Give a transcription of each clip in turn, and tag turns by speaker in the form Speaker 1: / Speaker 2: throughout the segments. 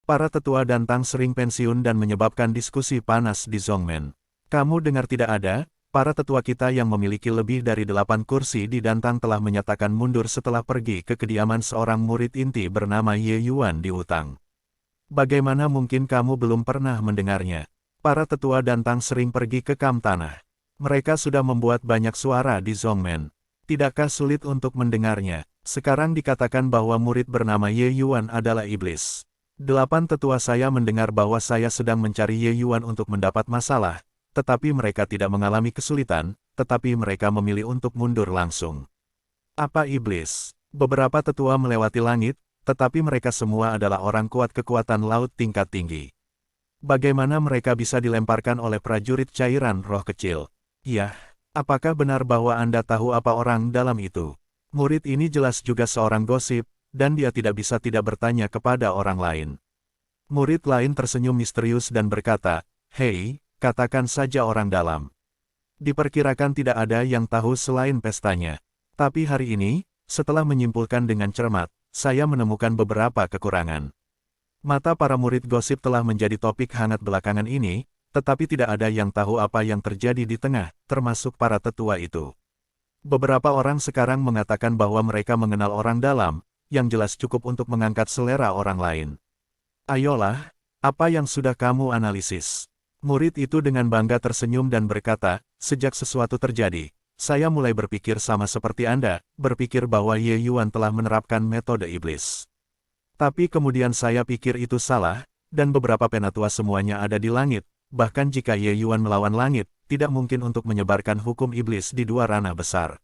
Speaker 1: Para tetua Dantang sering pensiun dan menyebabkan diskusi panas di Zhongmen. Kamu dengar tidak ada? Para tetua kita yang memiliki lebih dari 8 kursi di Dantang telah menyatakan mundur setelah pergi ke kediaman seorang murid inti bernama Ye Yuan di Wutang. Bagaimana mungkin kamu belum pernah mendengarnya? Para tetua Dantang sering pergi ke Kam Tanah. Mereka sudah membuat banyak suara di Zhongmen. Tidakkah sulit untuk mendengarnya? Sekarang dikatakan bahwa murid bernama Ye Yuan adalah iblis. 8 tetua saya mendengar bahwa saya sedang mencari Ye Yuan untuk mendapat masalah. Tetapi mereka tidak mengalami kesulitan, tetapi mereka memilih untuk mundur langsung. Apa iblis? Beberapa tetua melewati langit, tetapi mereka semua adalah orang kuat kekuatan laut tingkat tinggi. Bagaimana mereka bisa dilemparkan oleh prajurit cairan roh kecil? Yah, apakah benar bahwa Anda tahu apa orang dalam itu? Murid ini jelas juga seorang gosip, dan dia tidak bisa tidak bertanya kepada orang lain. Murid lain tersenyum misterius dan berkata, "Hei, katakan saja orang dalam. Diperkirakan tidak ada yang tahu selain pestanya. Tapi hari ini, setelah menyimpulkan dengan cermat, saya menemukan beberapa kekurangan." Mata para murid gosip telah menjadi topik hangat belakangan ini, tetapi tidak ada yang tahu apa yang terjadi di tengah, termasuk para tetua itu. Beberapa orang sekarang mengatakan bahwa mereka mengenal orang dalam, yang jelas cukup untuk mengangkat selera orang lain. Ayolah, apa yang sudah kamu analisis? Murid itu dengan bangga tersenyum dan berkata, "Sejak sesuatu terjadi, saya mulai berpikir sama seperti Anda, berpikir bahwa Ye Yuan telah menerapkan metode iblis. Tapi kemudian saya pikir itu salah, dan beberapa penatua semuanya ada di langit, bahkan jika Ye Yuan melawan langit, tidak mungkin untuk menyebarkan hukum iblis di dua ranah besar."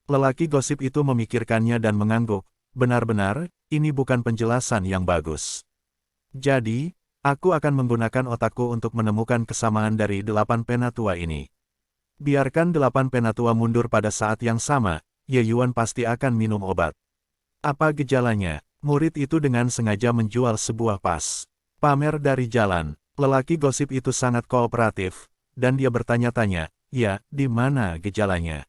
Speaker 1: Lelaki gosip itu memikirkannya dan mengangguk, "Benar-benar, ini bukan penjelasan yang bagus. Jadi, aku akan menggunakan otakku untuk menemukan kesamaan dari 8 penatua ini. Biarkan 8 penatua mundur pada saat yang sama, Ye Yuan pasti akan minum obat." Apa gejalanya? Murid itu dengan sengaja menjual sebuah pas pamer dari jalan. Lelaki gosip itu sangat kooperatif, dan dia bertanya-tanya, "Ya, di mana gejalanya?"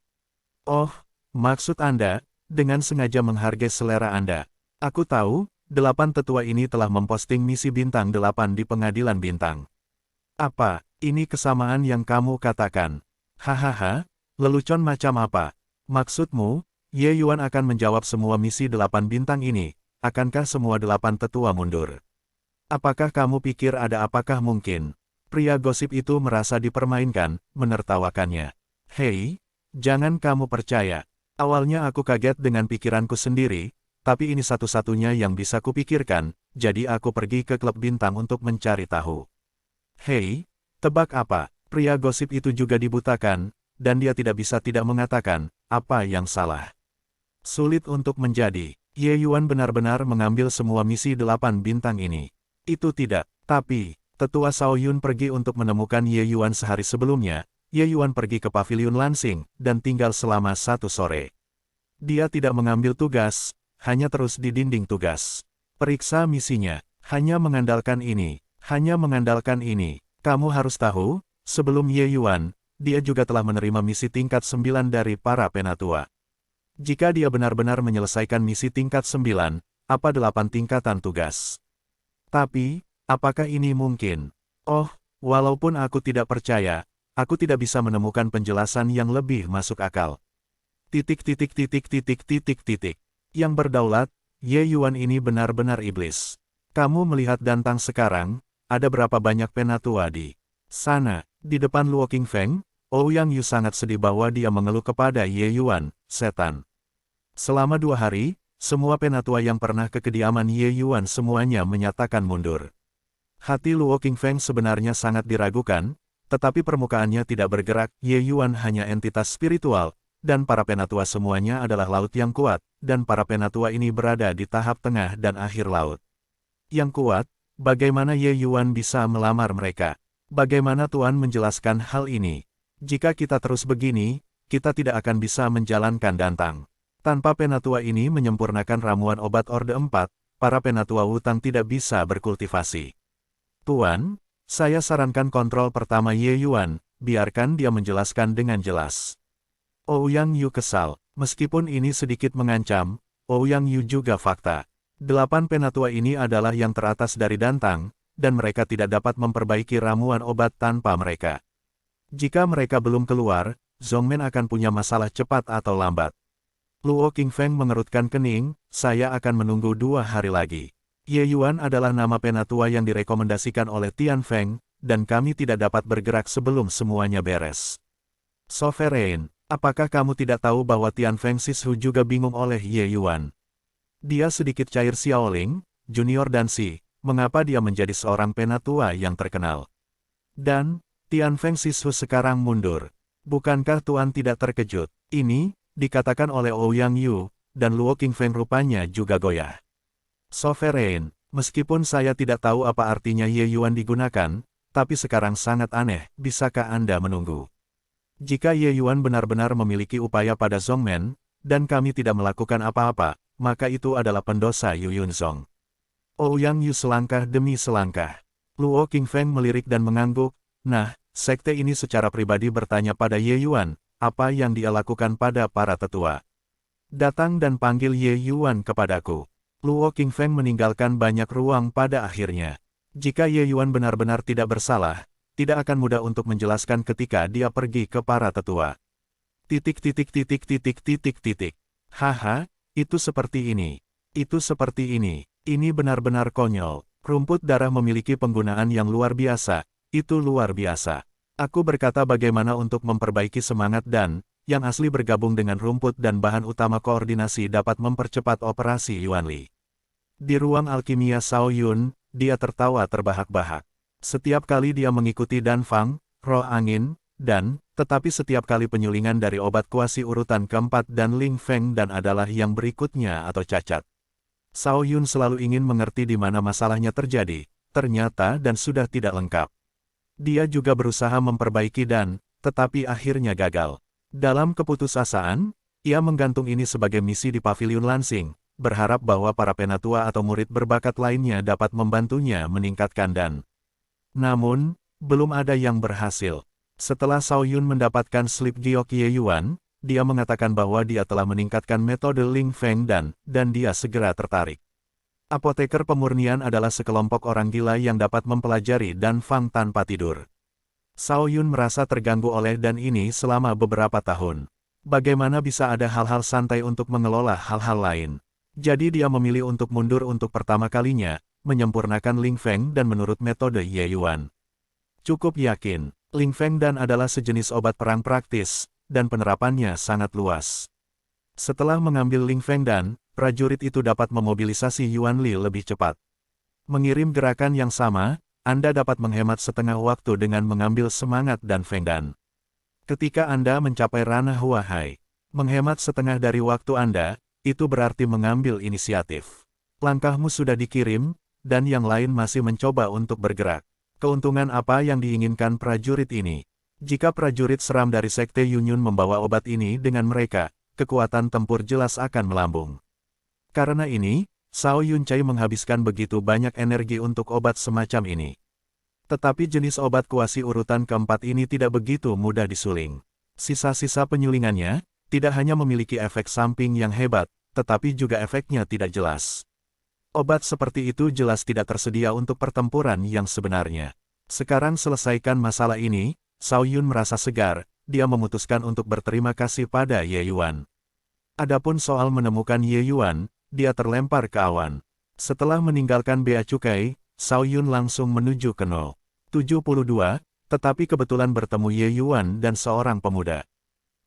Speaker 1: "Oh, maksud Anda, dengan sengaja menghargai selera Anda. Aku tahu, 8 tetua ini telah memposting misi bintang 8 di pengadilan bintang." "Apa, ini kesamaan yang kamu katakan?" "Hahaha, lelucon macam apa? Maksudmu, Ye Yuan akan menjawab semua misi 8 bintang ini, akankah semua 8 tetua mundur? Apakah kamu pikir ada apakah mungkin?" Pria gosip itu merasa dipermainkan, menertawakannya. "Hei, jangan kamu percaya. Awalnya aku kaget dengan pikiranku sendiri, tapi ini satu-satunya yang bisa kupikirkan, jadi aku pergi ke klub bintang untuk mencari tahu." "Hei, tebak apa?" Pria gosip itu juga dibutakan, dan dia tidak bisa tidak mengatakan, apa yang salah. Sulit untuk menjadi. Ye Yuan benar-benar mengambil semua misi 8 bintang ini. Itu tidak, tapi, tetua Shao Yun pergi untuk menemukan Ye Yuan sehari sebelumnya. Ye Yuan pergi ke pavilion Lansing, dan tinggal selama 1 sore. Dia tidak mengambil tugas, hanya terus di dinding tugas. Periksa misinya, hanya mengandalkan ini, hanya mengandalkan ini. Kamu harus tahu, sebelum Ye Yuan, dia juga telah menerima misi tingkat 9 dari para penatua. Jika dia benar-benar menyelesaikan misi tingkat 9, apa 8 tingkatan tugas? Tapi, apakah ini mungkin? Oh, walaupun aku tidak percaya, aku tidak bisa menemukan penjelasan yang lebih masuk akal. Yang berdaulat, Ye Yuan ini benar-benar iblis. Kamu melihat Dantang sekarang, ada berapa banyak penatua di sana? Di depan Luo Qingfeng, Ouyang Yu sangat sedih bahwa dia mengeluh kepada Ye Yuan, setan. Selama 2 hari, semua penatua yang pernah ke kediaman Ye Yuan semuanya menyatakan mundur. Hati Luo Qingfeng sebenarnya sangat diragukan, tetapi permukaannya tidak bergerak. Ye Yuan hanya entitas spiritual, dan para penatua semuanya adalah laut yang kuat, dan para penatua ini berada di tahap tengah dan akhir laut. Yang kuat, bagaimana Ye Yuan bisa melamar mereka? Bagaimana Tuan menjelaskan hal ini? Jika kita terus begini, kita tidak akan bisa menjalankan Dantang. Tanpa penatua ini menyempurnakan ramuan obat Orde 4, para penatua Wutang tidak bisa berkultivasi. Tuan, saya sarankan kontrol pertama Ye Yuan, biarkan dia menjelaskan dengan jelas. Ouyang Yu kesal, meskipun ini sedikit mengancam, Ouyang Yu juga fakta. 8 penatua ini adalah yang teratas dari Dantang, dan mereka tidak dapat memperbaiki ramuan obat tanpa mereka. Jika mereka belum keluar, Zhongmen akan punya masalah cepat atau lambat. Luo Qingfeng mengerutkan kening, saya akan menunggu 2 hari lagi. Ye Yuan adalah nama penatua yang direkomendasikan oleh Tian Feng, dan kami tidak dapat bergerak sebelum semuanya beres. Sovereign, apakah kamu tidak tahu bahwa Tian Feng Sishu juga bingung oleh Ye Yuan? Dia sedikit cair Xiaoling, junior dan Si, mengapa dia menjadi seorang penatua yang terkenal. Dan, Tian Feng Sishu sekarang mundur. Bukankah Tuan tidak terkejut? Ini, dikatakan oleh Ouyang Yu, dan Luo Qingfeng rupanya juga goyah. Sovereign, meskipun saya tidak tahu apa artinya Ye Yuan digunakan, tapi sekarang sangat aneh, bisakah Anda menunggu? Jika Ye Yuan benar-benar memiliki upaya pada Zhongmen, dan kami tidak melakukan apa-apa, maka itu adalah pendosa Yu Yunzong. Ouyang Yu selangkah demi selangkah. Luo Qingfeng melirik dan mengangguk, nah, sekte ini secara pribadi bertanya pada Ye Yuan, apa yang dia lakukan pada para tetua. Datang dan panggil Ye Yuan kepadaku. Luo Qingfeng meninggalkan banyak ruang pada akhirnya. Jika Ye Yuan benar-benar tidak bersalah, tidak akan mudah untuk menjelaskan ketika dia pergi ke para tetua. Haha, itu seperti ini. Itu seperti ini. Ini benar-benar konyol. Rumput darah memiliki penggunaan yang luar biasa. Itu luar biasa. Aku berkata bagaimana untuk memperbaiki semangat dan, yang asli bergabung dengan rumput dan bahan utama koordinasi dapat mempercepat operasi Yuanli. Di ruang alkimia Shao Yun, dia tertawa terbahak-bahak. Setiap kali dia mengikuti Dan Fang, roh angin, dan, tetapi setiap kali penyulingan dari obat kuasi urutan keempat dan Ling Feng dan adalah yang berikutnya atau cacat. Shao Yun selalu ingin mengerti di mana masalahnya terjadi, ternyata dan sudah tidak lengkap. Dia juga berusaha memperbaiki dan, tetapi akhirnya gagal. Dalam keputusasaan, ia menggantung ini sebagai misi di Paviliun Lansing, berharap bahwa para penatua atau murid berbakat lainnya dapat membantunya meningkatkan dan. Namun, belum ada yang berhasil. Setelah Shao Yun mendapatkan slip giok Ye Yuan, dia mengatakan bahwa dia telah meningkatkan metode Ling Feng dan dia segera tertarik. Apoteker pemurnian adalah sekelompok orang gila yang dapat mempelajari Dan Fang tanpa tidur. Shao Yun merasa terganggu oleh dan ini selama beberapa tahun. Bagaimana bisa ada hal-hal santai untuk mengelola hal-hal lain? Jadi dia memilih untuk mundur untuk pertama kalinya, menyempurnakan Ling Feng dan menurut metode Ye Yuan. Cukup yakin, Ling Feng dan adalah sejenis obat perang praktis, dan penerapannya sangat luas. Setelah mengambil Ling Feng dan, prajurit itu dapat memobilisasi Yuan Li lebih cepat. Mengirim gerakan yang sama, Anda dapat menghemat setengah waktu dengan mengambil semangat dan Feng dan. Ketika Anda mencapai ranah Huahai, menghemat setengah dari waktu Anda, itu berarti mengambil inisiatif. Langkahmu sudah dikirim, dan yang lain masih mencoba untuk bergerak. Keuntungan apa yang diinginkan prajurit ini? Jika prajurit seram dari Sekte Yunyun membawa obat ini dengan mereka, kekuatan tempur jelas akan melambung. Karena ini, Shao Yuncai menghabiskan begitu banyak energi untuk obat semacam ini. Tetapi jenis obat kuasi urutan keempat ini tidak begitu mudah disuling. Sisa-sisa penyulingannya, tidak hanya memiliki efek samping yang hebat, tetapi juga efeknya tidak jelas. Obat seperti itu jelas tidak tersedia untuk pertempuran yang sebenarnya. Sekarang selesaikan masalah ini, Shao Yun merasa segar, dia memutuskan untuk berterima kasih pada Ye Yuan. Adapun soal menemukan Ye Yuan, dia terlempar ke awan. Setelah meninggalkan Bea Cukai, Shao Yun langsung menuju ke 072, tetapi kebetulan bertemu Ye Yuan dan seorang pemuda.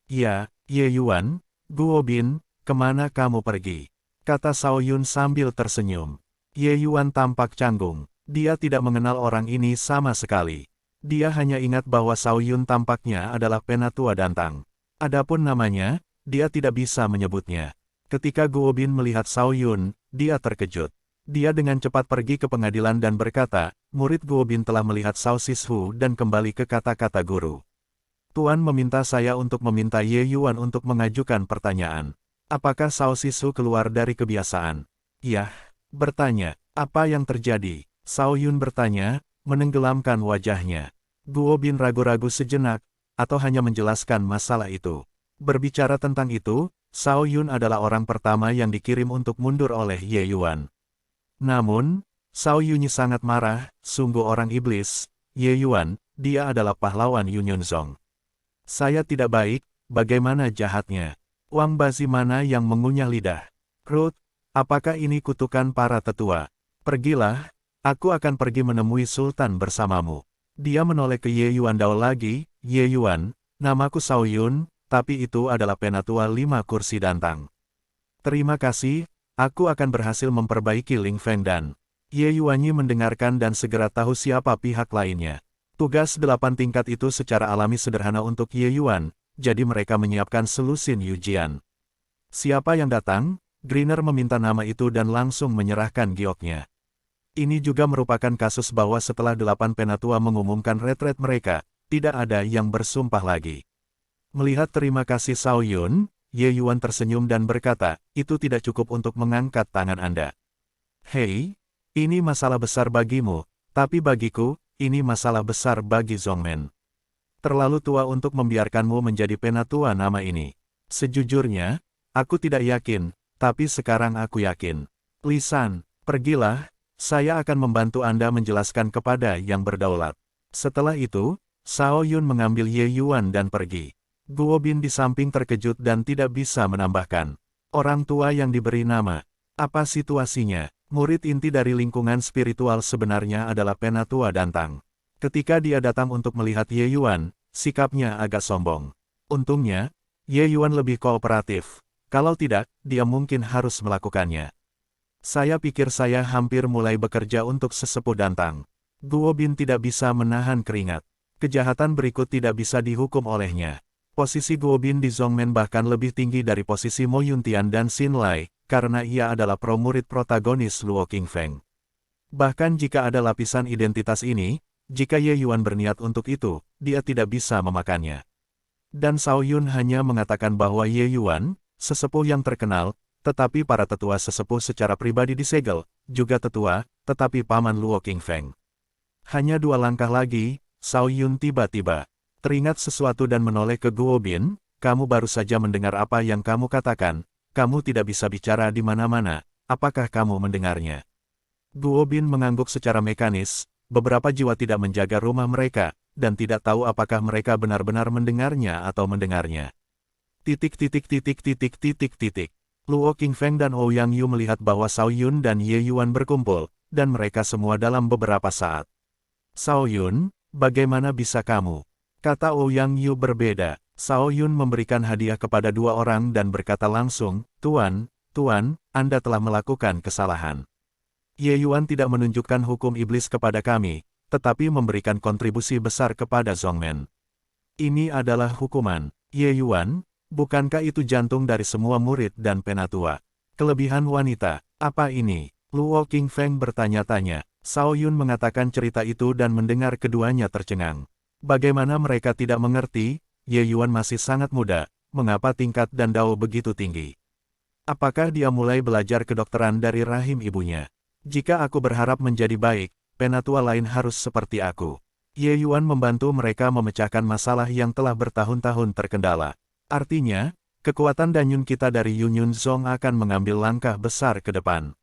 Speaker 1: Ya, Ye Yuan, Guo Bin, kemana kamu pergi? Kata Shao Yun sambil tersenyum. Ye Yuan tampak canggung. Dia tidak mengenal orang ini sama sekali. Dia hanya ingat bahwa Shao Yun tampaknya adalah penatua Dantang. Adapun namanya, dia tidak bisa menyebutnya. Ketika Guo Bin melihat Shao Yun, dia terkejut. Dia dengan cepat pergi ke pengadilan dan berkata, murid Guo Bin telah melihat Shao Sishu dan kembali ke kata-kata guru. Tuan meminta saya untuk meminta Ye Yuan untuk mengajukan pertanyaan. Apakah Shao Sishu keluar dari kebiasaan? Yah, bertanya, apa yang terjadi? Shao Yun bertanya, menenggelamkan wajahnya. Guo Bin ragu-ragu sejenak, atau hanya menjelaskan masalah itu. Berbicara tentang itu, Shao Yun adalah orang pertama yang dikirim untuk mundur oleh Ye Yuan. Namun, Xiao Yunyi sangat marah, sungguh orang iblis, Ye Yuan, dia adalah pahlawan Yunyunzong. Saya tidak baik, bagaimana jahatnya? Wang Bazi mana yang mengunyah lidah? Ruth, apakah ini kutukan para tetua? Pergilah, aku akan pergi menemui Sultan bersamamu. Dia menoleh ke Ye Yuan Dao lagi, Ye Yuan, namaku Xiao Yun, tapi itu adalah penatua 5 kursi dantang. Terima kasih, aku akan berhasil memperbaiki Ling Feng dan Ye Yuanyi mendengarkan dan segera tahu siapa pihak lainnya. Tugas 8 tingkat itu secara alami sederhana untuk Ye Yuan, jadi mereka menyiapkan selusin Yujian. Siapa yang datang? Griner meminta nama itu dan langsung menyerahkan gioknya. Ini juga merupakan kasus bahwa setelah 8 penatua mengumumkan retret mereka, tidak ada yang bersumpah lagi. Melihat terima kasih Xiao Yun, Ye Yuan tersenyum dan berkata, itu tidak cukup untuk mengangkat tangan Anda. Hei, ini masalah besar bagimu, tapi bagiku, ini masalah besar bagi Zongmen. Terlalu tua untuk membiarkanmu menjadi penatua nama ini. Sejujurnya, aku tidak yakin, tapi sekarang aku yakin. Lisan, pergilah, saya akan membantu Anda menjelaskan kepada yang berdaulat. Setelah itu, Xiao Yun mengambil Ye Yuan dan pergi. Guo Bin di samping terkejut dan tidak bisa menambahkan. Orang tua yang diberi nama. Apa situasinya? Murid inti dari lingkungan spiritual sebenarnya adalah penatua dantang. Ketika dia datang untuk melihat Ye Yuan, sikapnya agak sombong. Untungnya, Ye Yuan lebih kooperatif. Kalau tidak, dia mungkin harus melakukannya. Saya pikir saya hampir mulai bekerja untuk sesepuh dantang. Guo Bin tidak bisa menahan keringat. Kejahatan berikut tidak bisa dihukum olehnya. Posisi Guo Bin di Zongmen bahkan lebih tinggi dari posisi Mo Yuntian dan Xin Lai, karena ia adalah pro-murid protagonis Luo Qingfeng. Bahkan jika ada lapisan identitas ini, jika Ye Yuan berniat untuk itu, dia tidak bisa memakannya. Dan Xiao Yun hanya mengatakan bahwa Ye Yuan, sesepuh yang terkenal, tetapi para tetua sesepuh secara pribadi disegel, juga tetua, tetapi paman Luo Qingfeng. Hanya 2 langkah lagi, Xiao Yun tiba-tiba teringat sesuatu dan menoleh ke Guo Bin, kamu baru saja mendengar apa yang kamu katakan, kamu tidak bisa bicara di mana-mana, apakah kamu mendengarnya? Guo Bin mengangguk secara mekanis, beberapa jiwa tidak menjaga rumah mereka, dan tidak tahu apakah mereka benar-benar mendengarnya atau mendengarnya. Luo Qingfeng dan Ouyang Yu melihat bahwa Xiao Yun dan Ye Yuan berkumpul, dan mereka semua dalam beberapa saat. Xiao Yun, bagaimana bisa kamu? Kata Ouyang Yu berbeda. Xiao Yun memberikan hadiah kepada 2 orang dan berkata langsung, Tuan, Anda telah melakukan kesalahan. Ye Yuan tidak menunjukkan hukum iblis kepada kami, tetapi memberikan kontribusi besar kepada Zongmen. Ini adalah hukuman. Ye Yuan, bukankah itu jantung dari semua murid dan penatua? Kelebihan wanita, apa ini? Luo Qingfeng bertanya-tanya. Xiao Yun mengatakan cerita itu dan mendengar keduanya tercengang. Bagaimana mereka tidak mengerti? Ye Yuan masih sangat muda, mengapa tingkat dan dao begitu tinggi? Apakah dia mulai belajar kedokteran dari rahim ibunya? Jika aku berharap menjadi baik, penatua lain harus seperti aku. Ye Yuan membantu mereka memecahkan masalah yang telah bertahun-tahun terkendala. Artinya, kekuatan danyun kita dari Yunyunzong akan mengambil langkah besar ke depan.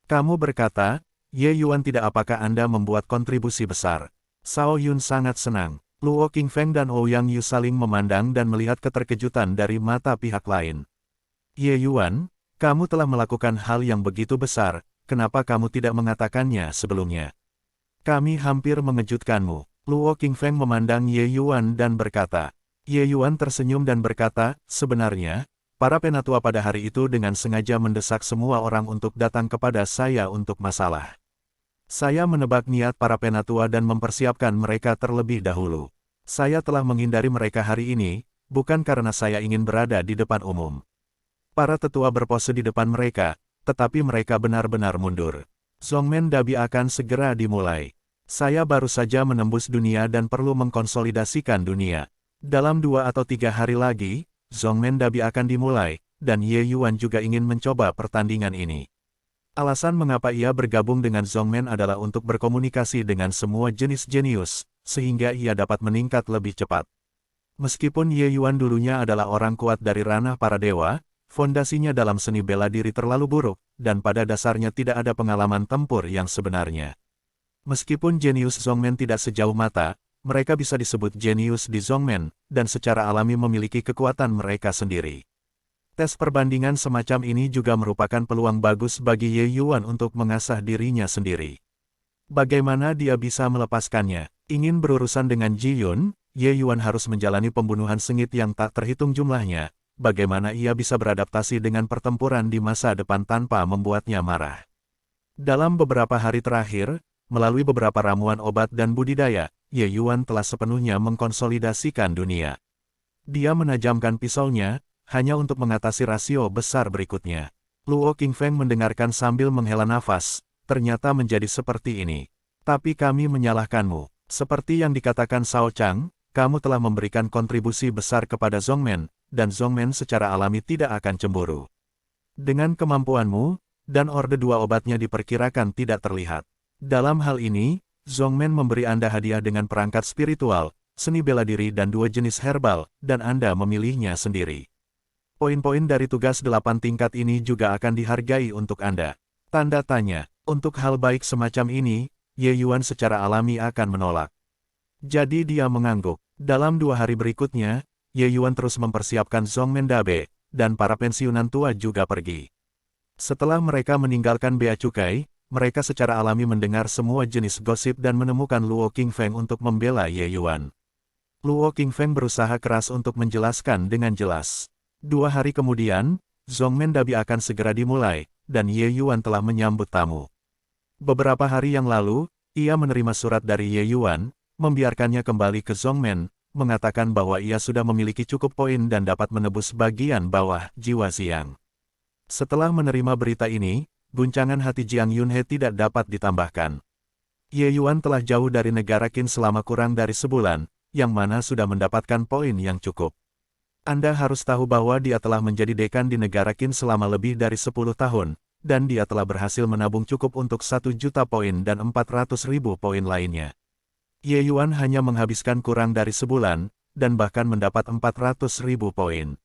Speaker 1: Kamu berkata, Ye Yuan tidak apakah Anda membuat kontribusi besar? Xiao Yun sangat senang. Luo Qingfeng dan Ouyang Yu saling memandang dan melihat keterkejutan dari mata pihak lain. Ye Yuan, kamu telah melakukan hal yang begitu besar, kenapa kamu tidak mengatakannya sebelumnya? Kami hampir mengejutkanmu. Luo Qingfeng memandang Ye Yuan dan berkata. Ye Yuan tersenyum dan berkata, sebenarnya, para penatua pada hari itu dengan sengaja mendesak semua orang untuk datang kepada saya untuk masalah. Saya menebak niat para penatua dan mempersiapkan mereka terlebih dahulu. Saya telah menghindari mereka hari ini, bukan karena saya ingin berada di depan umum. Para tetua berpose di depan mereka, tetapi mereka benar-benar mundur. Zongmen Dabi akan segera dimulai. Saya baru saja menembus dunia dan perlu mengkonsolidasikan dunia. Dalam 2 atau 3 hari lagi, Zongmen Dabi akan dimulai, dan Ye Yuan juga ingin mencoba pertandingan ini. Alasan mengapa ia bergabung dengan Zongmen adalah untuk berkomunikasi dengan semua jenis jenius, sehingga ia dapat meningkat lebih cepat. Meskipun Ye Yuan dulunya adalah orang kuat dari ranah para dewa, Fondasinya dalam seni bela diri terlalu buruk, dan pada dasarnya tidak ada pengalaman tempur yang sebenarnya. Meskipun jenius Zongmen tidak sejauh mata, mereka bisa disebut jenius di Zongmen, dan secara alami memiliki kekuatan mereka sendiri. Tes perbandingan semacam ini juga merupakan peluang bagus bagi Ye Yuan untuk mengasah dirinya sendiri. Bagaimana dia bisa melepaskannya? Ingin berurusan dengan Ji Yun, Ye Yuan harus menjalani pembunuhan sengit yang tak terhitung jumlahnya. Bagaimana ia bisa beradaptasi dengan pertempuran di masa depan tanpa membuatnya marah? Dalam beberapa hari terakhir, melalui beberapa ramuan obat dan budidaya, Ye Yuan telah sepenuhnya mengkonsolidasikan dunia. Dia menajamkan pisaunya, hanya untuk mengatasi rasio besar berikutnya. Luo Qingfeng mendengarkan sambil menghela nafas, ternyata menjadi seperti ini. Tapi kami menyalahkanmu. Seperti yang dikatakan Shao Chang, kamu telah memberikan kontribusi besar kepada Zongmen, dan Zongmen secara alami tidak akan cemburu. Dengan kemampuanmu, dan orde 2 obatnya diperkirakan tidak terlihat. Dalam hal ini, Zongmen memberi Anda hadiah dengan perangkat spiritual, seni bela diri dan 2 jenis herbal, dan Anda memilihnya sendiri. Poin-poin dari tugas 8 tingkat ini juga akan dihargai untuk Anda. Tanda tanya, untuk hal baik semacam ini, Ye Yuan secara alami akan menolak. Jadi dia mengangguk. Dalam 2 hari berikutnya, Ye Yuan terus mempersiapkan Zongmen Dabe, dan para pensiunan tua juga pergi. Setelah mereka meninggalkan Bea Cukai, mereka secara alami mendengar semua jenis gosip dan menemukan Luo Qingfeng untuk membela Ye Yuan. Luo Qingfeng berusaha keras untuk menjelaskan dengan jelas. 2 hari kemudian, Zongmen Dabi akan segera dimulai, dan Ye Yuan telah menyambut tamu. Beberapa hari yang lalu, ia menerima surat dari Ye Yuan, membiarkannya kembali ke Zongmen, mengatakan bahwa ia sudah memiliki cukup poin dan dapat menebus bagian bawah jiwa Xiang. Setelah menerima berita ini, guncangan hati Jiang Yunhe tidak dapat ditambahkan. Ye Yuan telah jauh dari negara Qin selama kurang dari sebulan, yang mana sudah mendapatkan poin yang cukup. Anda harus tahu bahwa dia telah menjadi dekan di negara Qin selama lebih dari 10 tahun, dan dia telah berhasil menabung cukup untuk 1 juta poin dan 400.000 poin lainnya. Ye Yuan hanya menghabiskan kurang dari sebulan, dan bahkan mendapat 400.000 poin.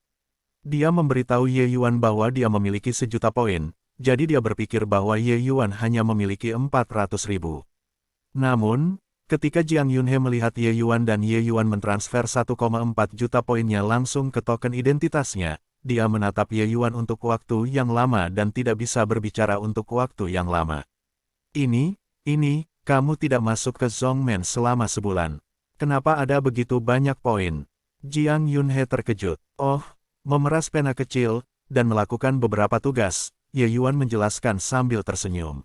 Speaker 1: Dia memberitahu Ye Yuan bahwa dia memiliki 1 juta poin, jadi dia berpikir bahwa Ye Yuan hanya memiliki 400.000. Namun, ketika Jiang Yunhe melihat Ye Yuan dan Ye Yuan mentransfer 1,4 juta poinnya langsung ke token identitasnya, dia menatap Ye Yuan untuk waktu yang lama dan tidak bisa berbicara untuk waktu yang lama. Ini, kamu tidak masuk ke Zongmen selama sebulan. Kenapa ada begitu banyak poin? Jiang Yunhe terkejut. Oh, memeras pena kecil, dan melakukan beberapa tugas, Ye Yuan menjelaskan sambil tersenyum.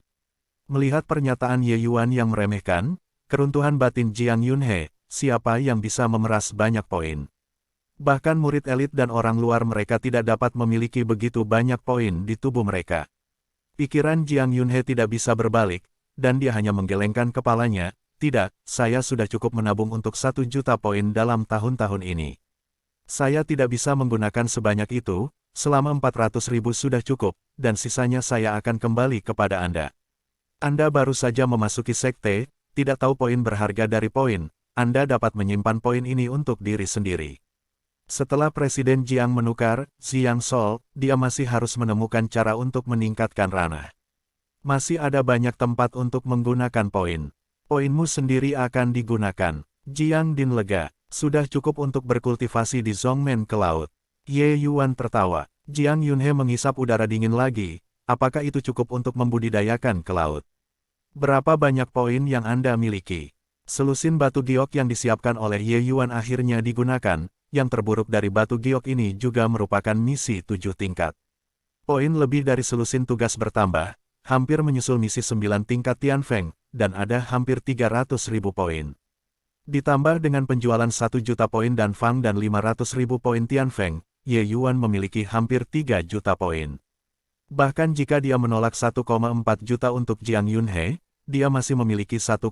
Speaker 1: Melihat pernyataan Ye Yuan yang meremehkan, keruntuhan batin Jiang Yunhe, siapa yang bisa memeras banyak poin? Bahkan murid elit dan orang luar mereka tidak dapat memiliki begitu banyak poin di tubuh mereka. Pikiran Jiang Yunhe tidak bisa berbalik, dan dia hanya menggelengkan kepalanya. Tidak, saya sudah cukup menabung untuk 1 juta poin dalam tahun-tahun ini. Saya tidak bisa menggunakan sebanyak itu, selama 400.000 sudah cukup, dan sisanya saya akan kembali kepada Anda. Anda baru saja memasuki sekte, tidak tahu poin berharga dari poin, Anda dapat menyimpan poin ini untuk diri sendiri. Setelah Presiden Jiang menukar, Xiang Sol, dia masih harus menemukan cara untuk meningkatkan ranah. Masih ada banyak tempat untuk menggunakan poin. Poinmu sendiri akan digunakan. Jiang Din lega, sudah cukup untuk berkultivasi di Zongmen ke laut. Ye Yuan tertawa. Jiang Yunhe menghisap udara dingin lagi, apakah itu cukup untuk membudidayakan ke laut? Berapa banyak poin yang Anda miliki? Selusin batu giok yang disiapkan oleh Ye Yuan akhirnya digunakan, yang terburuk dari batu giok ini juga merupakan misi 7 tingkat. Poin lebih dari selusin tugas bertambah, hampir menyusul misi 9 tingkat Tianfeng, dan ada hampir 300.000 poin. Ditambah dengan penjualan 1 juta poin dan Fang dan 500.000 poin Tianfeng, Ye Yuan memiliki hampir 3 juta poin. Bahkan jika dia menolak 1,4 juta untuk Jiang Yunhe, dia masih memiliki 1,6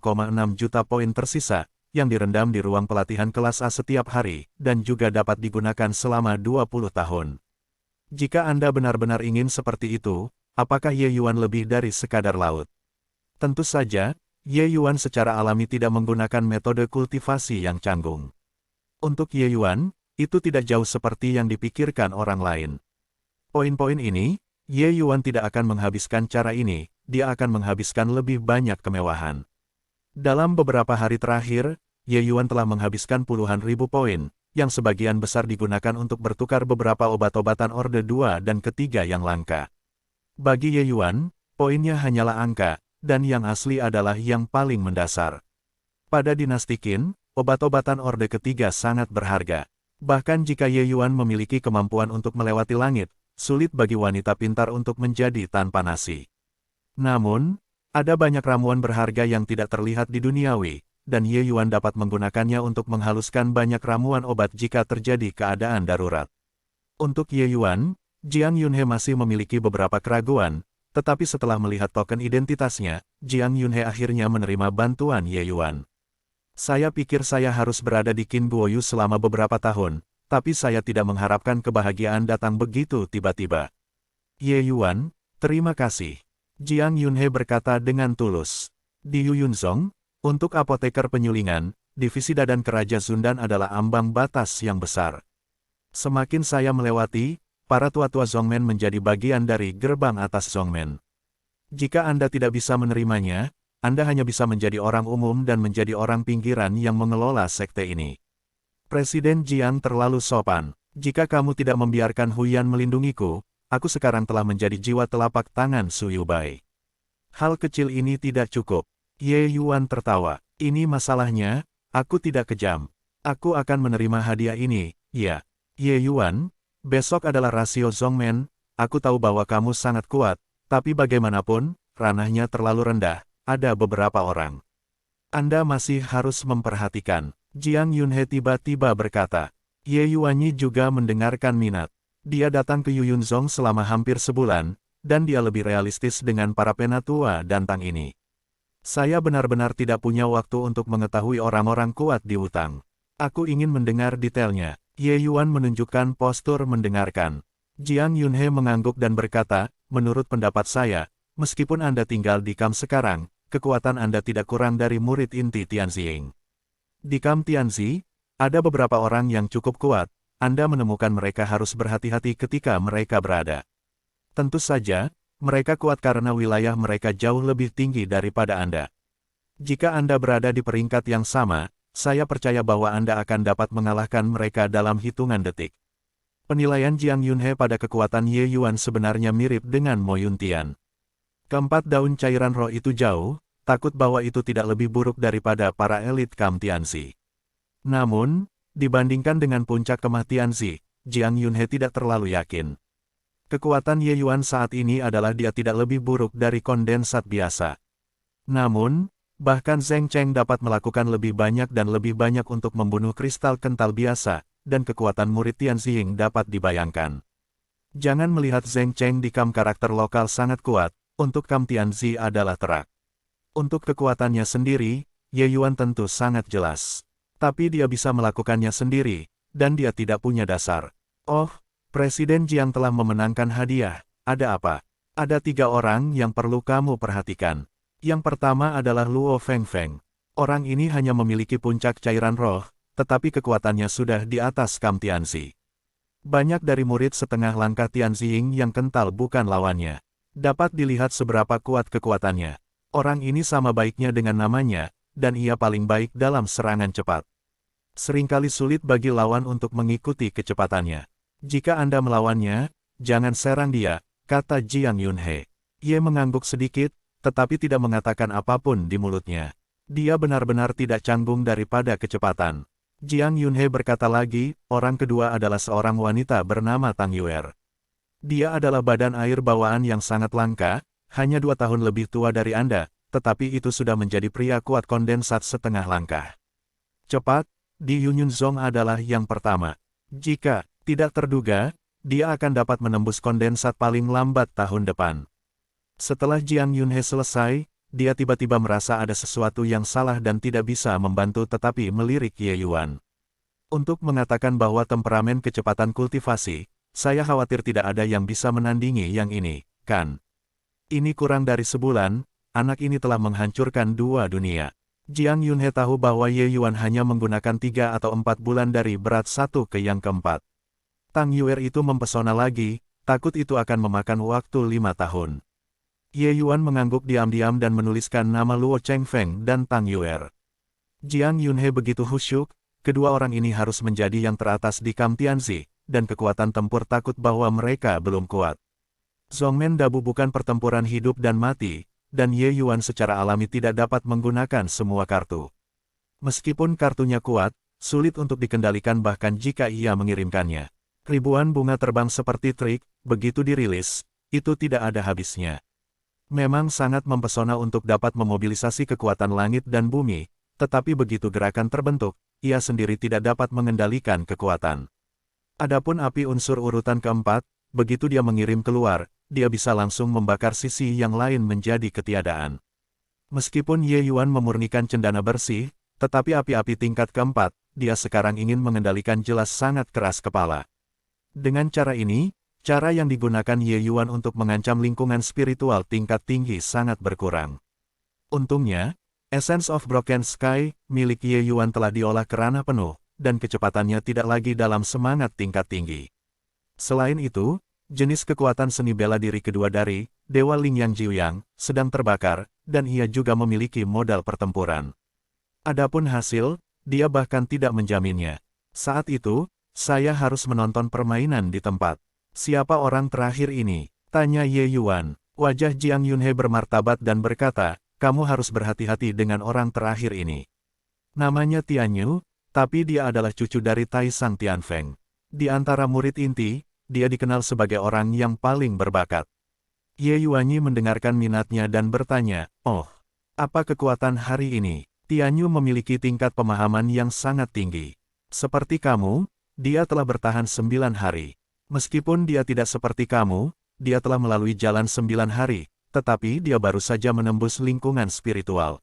Speaker 1: juta poin tersisa, yang direndam di ruang pelatihan kelas A setiap hari, dan juga dapat digunakan selama 20 tahun. Jika Anda benar-benar ingin seperti itu, apakah Ye Yuan lebih dari sekadar laut? Tentu saja, Ye Yuan secara alami tidak menggunakan metode kultivasi yang canggung. Untuk Ye Yuan, itu tidak jauh seperti yang dipikirkan orang lain. Poin-poin ini, Ye Yuan tidak akan menghabiskan cara ini, dia akan menghabiskan lebih banyak kemewahan. Dalam beberapa hari terakhir, Ye Yuan telah menghabiskan puluhan ribu poin, yang sebagian besar digunakan untuk bertukar beberapa obat-obatan Orde 2 dan ketiga yang langka. Bagi Ye Yuan, poinnya hanyalah angka, dan yang asli adalah yang paling mendasar. Pada dinasti Qin, obat-obatan Orde ketiga sangat berharga. Bahkan jika Ye Yuan memiliki kemampuan untuk melewati langit, sulit bagi wanita pintar untuk menjadi tanpa nasi. Namun, ada banyak ramuan berharga yang tidak terlihat di duniawi, dan Ye Yuan dapat menggunakannya untuk menghaluskan banyak ramuan obat jika terjadi keadaan darurat. Untuk Ye Yuan, Jiang Yunhe masih memiliki beberapa keraguan, tetapi setelah melihat token identitasnya, Jiang Yunhe akhirnya menerima bantuan Ye Yuan. Saya pikir saya harus berada di Qin Guoyu selama beberapa tahun, tapi saya tidak mengharapkan kebahagiaan datang begitu tiba-tiba. Ye Yuan, terima kasih. Jiang Yunhe berkata dengan tulus. Di Yuyunzong, untuk apoteker penyulingan, divisi Dadan Keraja Zundan adalah ambang batas yang besar. Semakin saya melewati, para tua-tua Zongmen menjadi bagian dari gerbang atas Zongmen. Jika Anda tidak bisa menerimanya, Anda hanya bisa menjadi orang umum dan menjadi orang pinggiran yang mengelola sekte ini. Presiden Jiang terlalu sopan. Jika kamu tidak membiarkan Huyan melindungiku, aku sekarang telah menjadi jiwa telapak tangan Su Yubai. Hal kecil ini tidak cukup. Ye Yuan tertawa. Ini masalahnya, aku tidak kejam. Aku akan menerima hadiah ini, ya. Ye Yuan, besok adalah rasio Zongmen, aku tahu bahwa kamu sangat kuat, tapi bagaimanapun, ranahnya terlalu rendah, ada beberapa orang. Anda masih harus memperhatikan. Jiang Yunhe tiba-tiba berkata. Ye Yuanyi juga mendengarkan minat. Dia datang ke Yuyunzong selama hampir sebulan, dan dia lebih realistis dengan para penatua dan Tang ini. Saya benar-benar tidak punya waktu untuk mengetahui orang-orang kuat di Wutang. Aku ingin mendengar detailnya. Ye Yuan menunjukkan postur mendengarkan. Jiang Yunhe mengangguk dan berkata, menurut pendapat saya, meskipun Anda tinggal di Kam sekarang, kekuatan Anda tidak kurang dari murid inti Tianziying. Di Kam Tianzi, ada beberapa orang yang cukup kuat, Anda menemukan mereka harus berhati-hati ketika mereka berada. Tentu saja, mereka kuat karena wilayah mereka jauh lebih tinggi daripada Anda. Jika Anda berada di peringkat yang sama, saya percaya bahwa Anda akan dapat mengalahkan mereka dalam hitungan detik. Penilaian Jiang Yunhe pada kekuatan Ye Yuan sebenarnya mirip dengan Mo Yuntian. Keempat daun cairan roh itu jauh, takut bahwa itu tidak lebih buruk daripada para elit Kam Tianzi. Namun, dibandingkan dengan puncak kemah Tianzi, Jiang Yunhe tidak terlalu yakin. Kekuatan Ye Yuan saat ini adalah dia tidak lebih buruk dari kondensat biasa. Namun, bahkan Zheng Cheng dapat melakukan lebih banyak dan lebih banyak untuk membunuh kristal kental biasa, dan kekuatan murid Tianziying dapat dibayangkan. Jangan melihat Zheng Cheng di Kam karakter lokal sangat kuat, untuk Kam Tianzi adalah terak. Untuk kekuatannya sendiri, Ye Yuan tentu sangat jelas. Tapi dia bisa melakukannya sendiri, dan dia tidak punya dasar. Oh, Presiden Jiang telah memenangkan hadiah. Ada apa? Ada 3 orang yang perlu kamu perhatikan. Yang pertama adalah Luo Fengfeng. Orang ini hanya memiliki puncak cairan roh, tetapi kekuatannya sudah di atas Kam Tianzi. Banyak dari murid setengah langkah Tianziying yang kental bukan lawannya. Dapat dilihat seberapa kuat kekuatannya. Orang ini sama baiknya dengan namanya, dan ia paling baik dalam serangan cepat. Seringkali sulit bagi lawan untuk mengikuti kecepatannya. Jika Anda melawannya, jangan serang dia, kata Jiang Yunhe. Ia mengangguk sedikit, tetapi tidak mengatakan apapun di mulutnya. Dia benar-benar tidak canggung daripada kecepatan. Jiang Yunhe berkata lagi, orang kedua adalah seorang wanita bernama Tang Yuer. Dia adalah badan air bawaan yang sangat langka, hanya 2 tahun lebih tua dari Anda, tetapi itu sudah menjadi pria kuat kondensat setengah langkah. Cepat, di Yuyunzong adalah yang pertama. Jika tidak terduga, dia akan dapat menembus kondensat paling lambat tahun depan. Setelah Jiang Yunhe selesai, dia tiba-tiba merasa ada sesuatu yang salah dan tidak bisa membantu tetapi melirik Ye Yuan. Untuk mengatakan bahwa temperamen kecepatan kultivasi, saya khawatir tidak ada yang bisa menandingi yang ini, kan? Ini kurang dari sebulan, anak ini telah menghancurkan 2 dunia. Jiang Yunhe tahu bahwa Ye Yuan hanya menggunakan 3 atau 4 bulan dari berat 1 ke yang keempat. Tang Yuer itu mempesona lagi, takut itu akan memakan waktu 5 tahun. Ye Yuan mengangguk diam-diam dan menuliskan nama Luo Chengfeng dan Tang Yuer. Jiang Yunhe begitu khusyuk, kedua orang ini harus menjadi yang teratas di Kam Tianzi, dan kekuatan tempur takut bahwa mereka belum kuat. Zhongmen Dabu bukan pertempuran hidup dan mati, dan Ye Yuan secara alami tidak dapat menggunakan semua kartu. Meskipun kartunya kuat, sulit untuk dikendalikan bahkan jika ia mengirimkannya. Ribuan bunga terbang seperti trik, begitu dirilis, itu tidak ada habisnya. Memang sangat mempesona untuk dapat memobilisasi kekuatan langit dan bumi, tetapi begitu gerakan terbentuk, ia sendiri tidak dapat mengendalikan kekuatan. Adapun api unsur urutan keempat, begitu dia mengirim keluar, dia bisa langsung membakar sisi yang lain menjadi ketiadaan. Meskipun Ye Yuan memurnikan cendana bersih, tetapi api-api tingkat keempat, dia sekarang ingin mengendalikan jelas sangat keras kepala. Dengan cara ini, cara yang digunakan Ye Yuan untuk mengancam lingkungan spiritual tingkat tinggi sangat berkurang. Untungnya, Essence of Broken Sky, milik Ye Yuan telah diolah ke ranah penuh, dan kecepatannya tidak lagi dalam semangat tingkat tinggi. Selain itu, jenis kekuatan seni bela diri kedua dari Dewa Ling Yang Jiuyang sedang terbakar, dan ia juga memiliki modal pertempuran. Adapun hasil, dia bahkan tidak menjaminnya. Saat itu, saya harus menonton permainan di tempat. Siapa orang terakhir ini? Tanya Ye Yuan. Wajah Jiang Yunhe bermartabat dan berkata, kamu harus berhati-hati dengan orang terakhir ini. Namanya Tianyu, tapi dia adalah cucu dari Taisang Tianfeng. Di antara murid inti, dia dikenal sebagai orang yang paling berbakat. Ye Yuanyi mendengarkan minatnya dan bertanya, oh, apa kekuatan hari ini? Tianyu memiliki tingkat pemahaman yang sangat tinggi. Seperti kamu, dia telah bertahan 9 hari. Meskipun dia tidak seperti kamu, dia telah melalui jalan 9 hari, tetapi dia baru saja menembus lingkungan spiritual.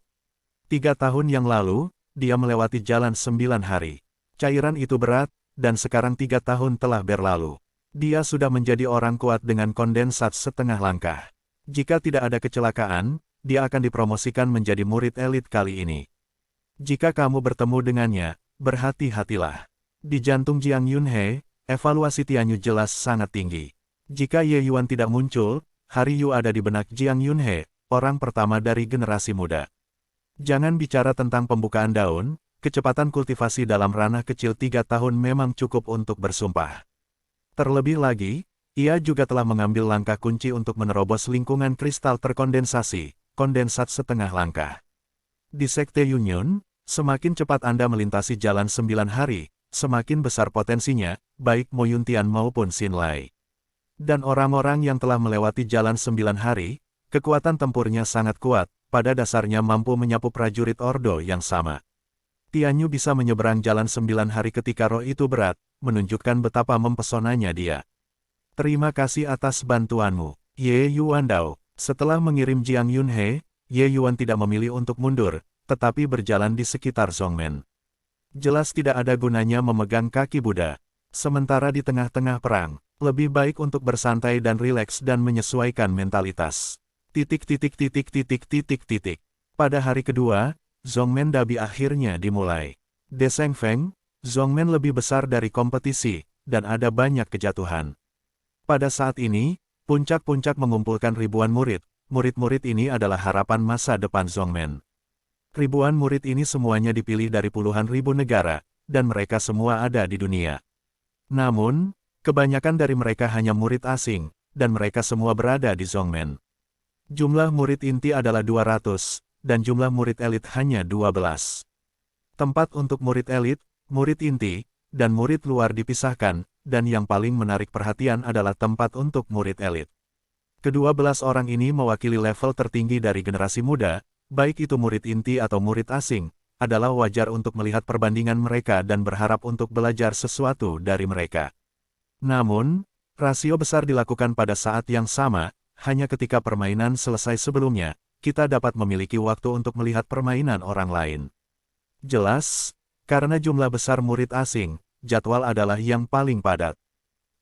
Speaker 1: 3 tahun yang lalu, dia melewati jalan 9 hari. Cairan itu berat, dan sekarang 3 tahun telah berlalu. Dia sudah menjadi orang kuat dengan kondensat setengah langkah. Jika tidak ada kecelakaan, dia akan dipromosikan menjadi murid elit kali ini. Jika kamu bertemu dengannya, berhati-hatilah. Di jantung Jiang Yunhe, evaluasi Tianyu jelas sangat tinggi. Jika Ye Yuan tidak muncul, Hari Yu ada di benak Jiang Yunhe, orang pertama dari generasi muda. Jangan bicara tentang pembukaan daun, kecepatan kultivasi dalam ranah kecil 3 tahun memang cukup untuk bersumpah. Terlebih lagi, ia juga telah mengambil langkah kunci untuk menerobos lingkungan kristal terkondensasi, kondensat setengah langkah. Di Sekte Yunyan, semakin cepat Anda melintasi jalan 9 hari, semakin besar potensinya, baik Mo Yuntian maupun Xin Lai. Dan orang-orang yang telah melewati jalan 9 hari, kekuatan tempurnya sangat kuat, pada dasarnya mampu menyapu prajurit Ordo yang sama. Tianyu bisa menyeberang jalan 9 hari ketika roh itu berat, menunjukkan betapa mempesonanya dia. Terima kasih atas bantuanmu, Ye Yuan Dao. Setelah mengirim Jiang Yunhe, Ye Yuan tidak memilih untuk mundur, tetapi berjalan di sekitar Zhongmen. Jelas tidak ada gunanya memegang kaki Buddha. Sementara di tengah-tengah perang, lebih baik untuk bersantai dan rileks dan menyesuaikan mentalitas. Pada hari kedua, Zhongmen Dabi akhirnya dimulai. Deseng Feng, Zhongmen lebih besar dari kompetisi, dan ada banyak kejatuhan. Pada saat ini, puncak-puncak mengumpulkan ribuan murid. Murid-murid ini adalah harapan masa depan Zhongmen. Ribuan murid ini semuanya dipilih dari puluhan ribu negara, dan mereka semua ada di dunia. Namun, kebanyakan dari mereka hanya murid asing, dan mereka semua berada di Zhongmen. Jumlah murid inti adalah 200, dan jumlah murid elit hanya 12. Tempat untuk murid elit, murid inti, dan murid luar dipisahkan, dan yang paling menarik perhatian adalah tempat untuk murid elit. Ke-12 orang ini mewakili level tertinggi dari generasi muda, baik itu murid inti atau murid asing, adalah wajar untuk melihat perbandingan mereka dan berharap untuk belajar sesuatu dari mereka. Namun, rasio besar dilakukan pada saat yang sama, hanya ketika permainan selesai sebelumnya, kita dapat memiliki waktu untuk melihat permainan orang lain. Jelas, karena jumlah besar murid asing, jadwal adalah yang paling padat.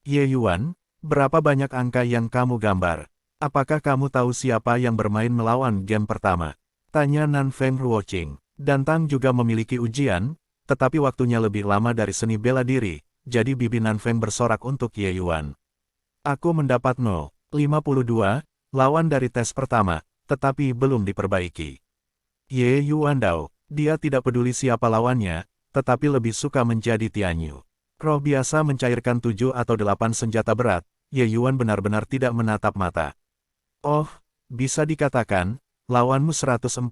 Speaker 1: Ye Yuan, berapa banyak angka yang kamu gambar? Apakah kamu tahu siapa yang bermain melawan game pertama? Tanya Nan Feng Ruoqing. Dan Tang juga memiliki ujian, tetapi waktunya lebih lama dari seni bela diri, jadi bibi Nan Feng bersorak untuk Ye Yuan. Aku mendapat 0,52, lawan dari tes pertama, tetapi belum diperbaiki. Ye Yuandao, dia tidak peduli siapa lawannya, tetapi lebih suka menjadi Tianyu. Roh biasa mencairkan 7 atau 8 senjata berat, Ye Yuan benar-benar tidak menatap mata. Oh, bisa dikatakan, lawanmu 149.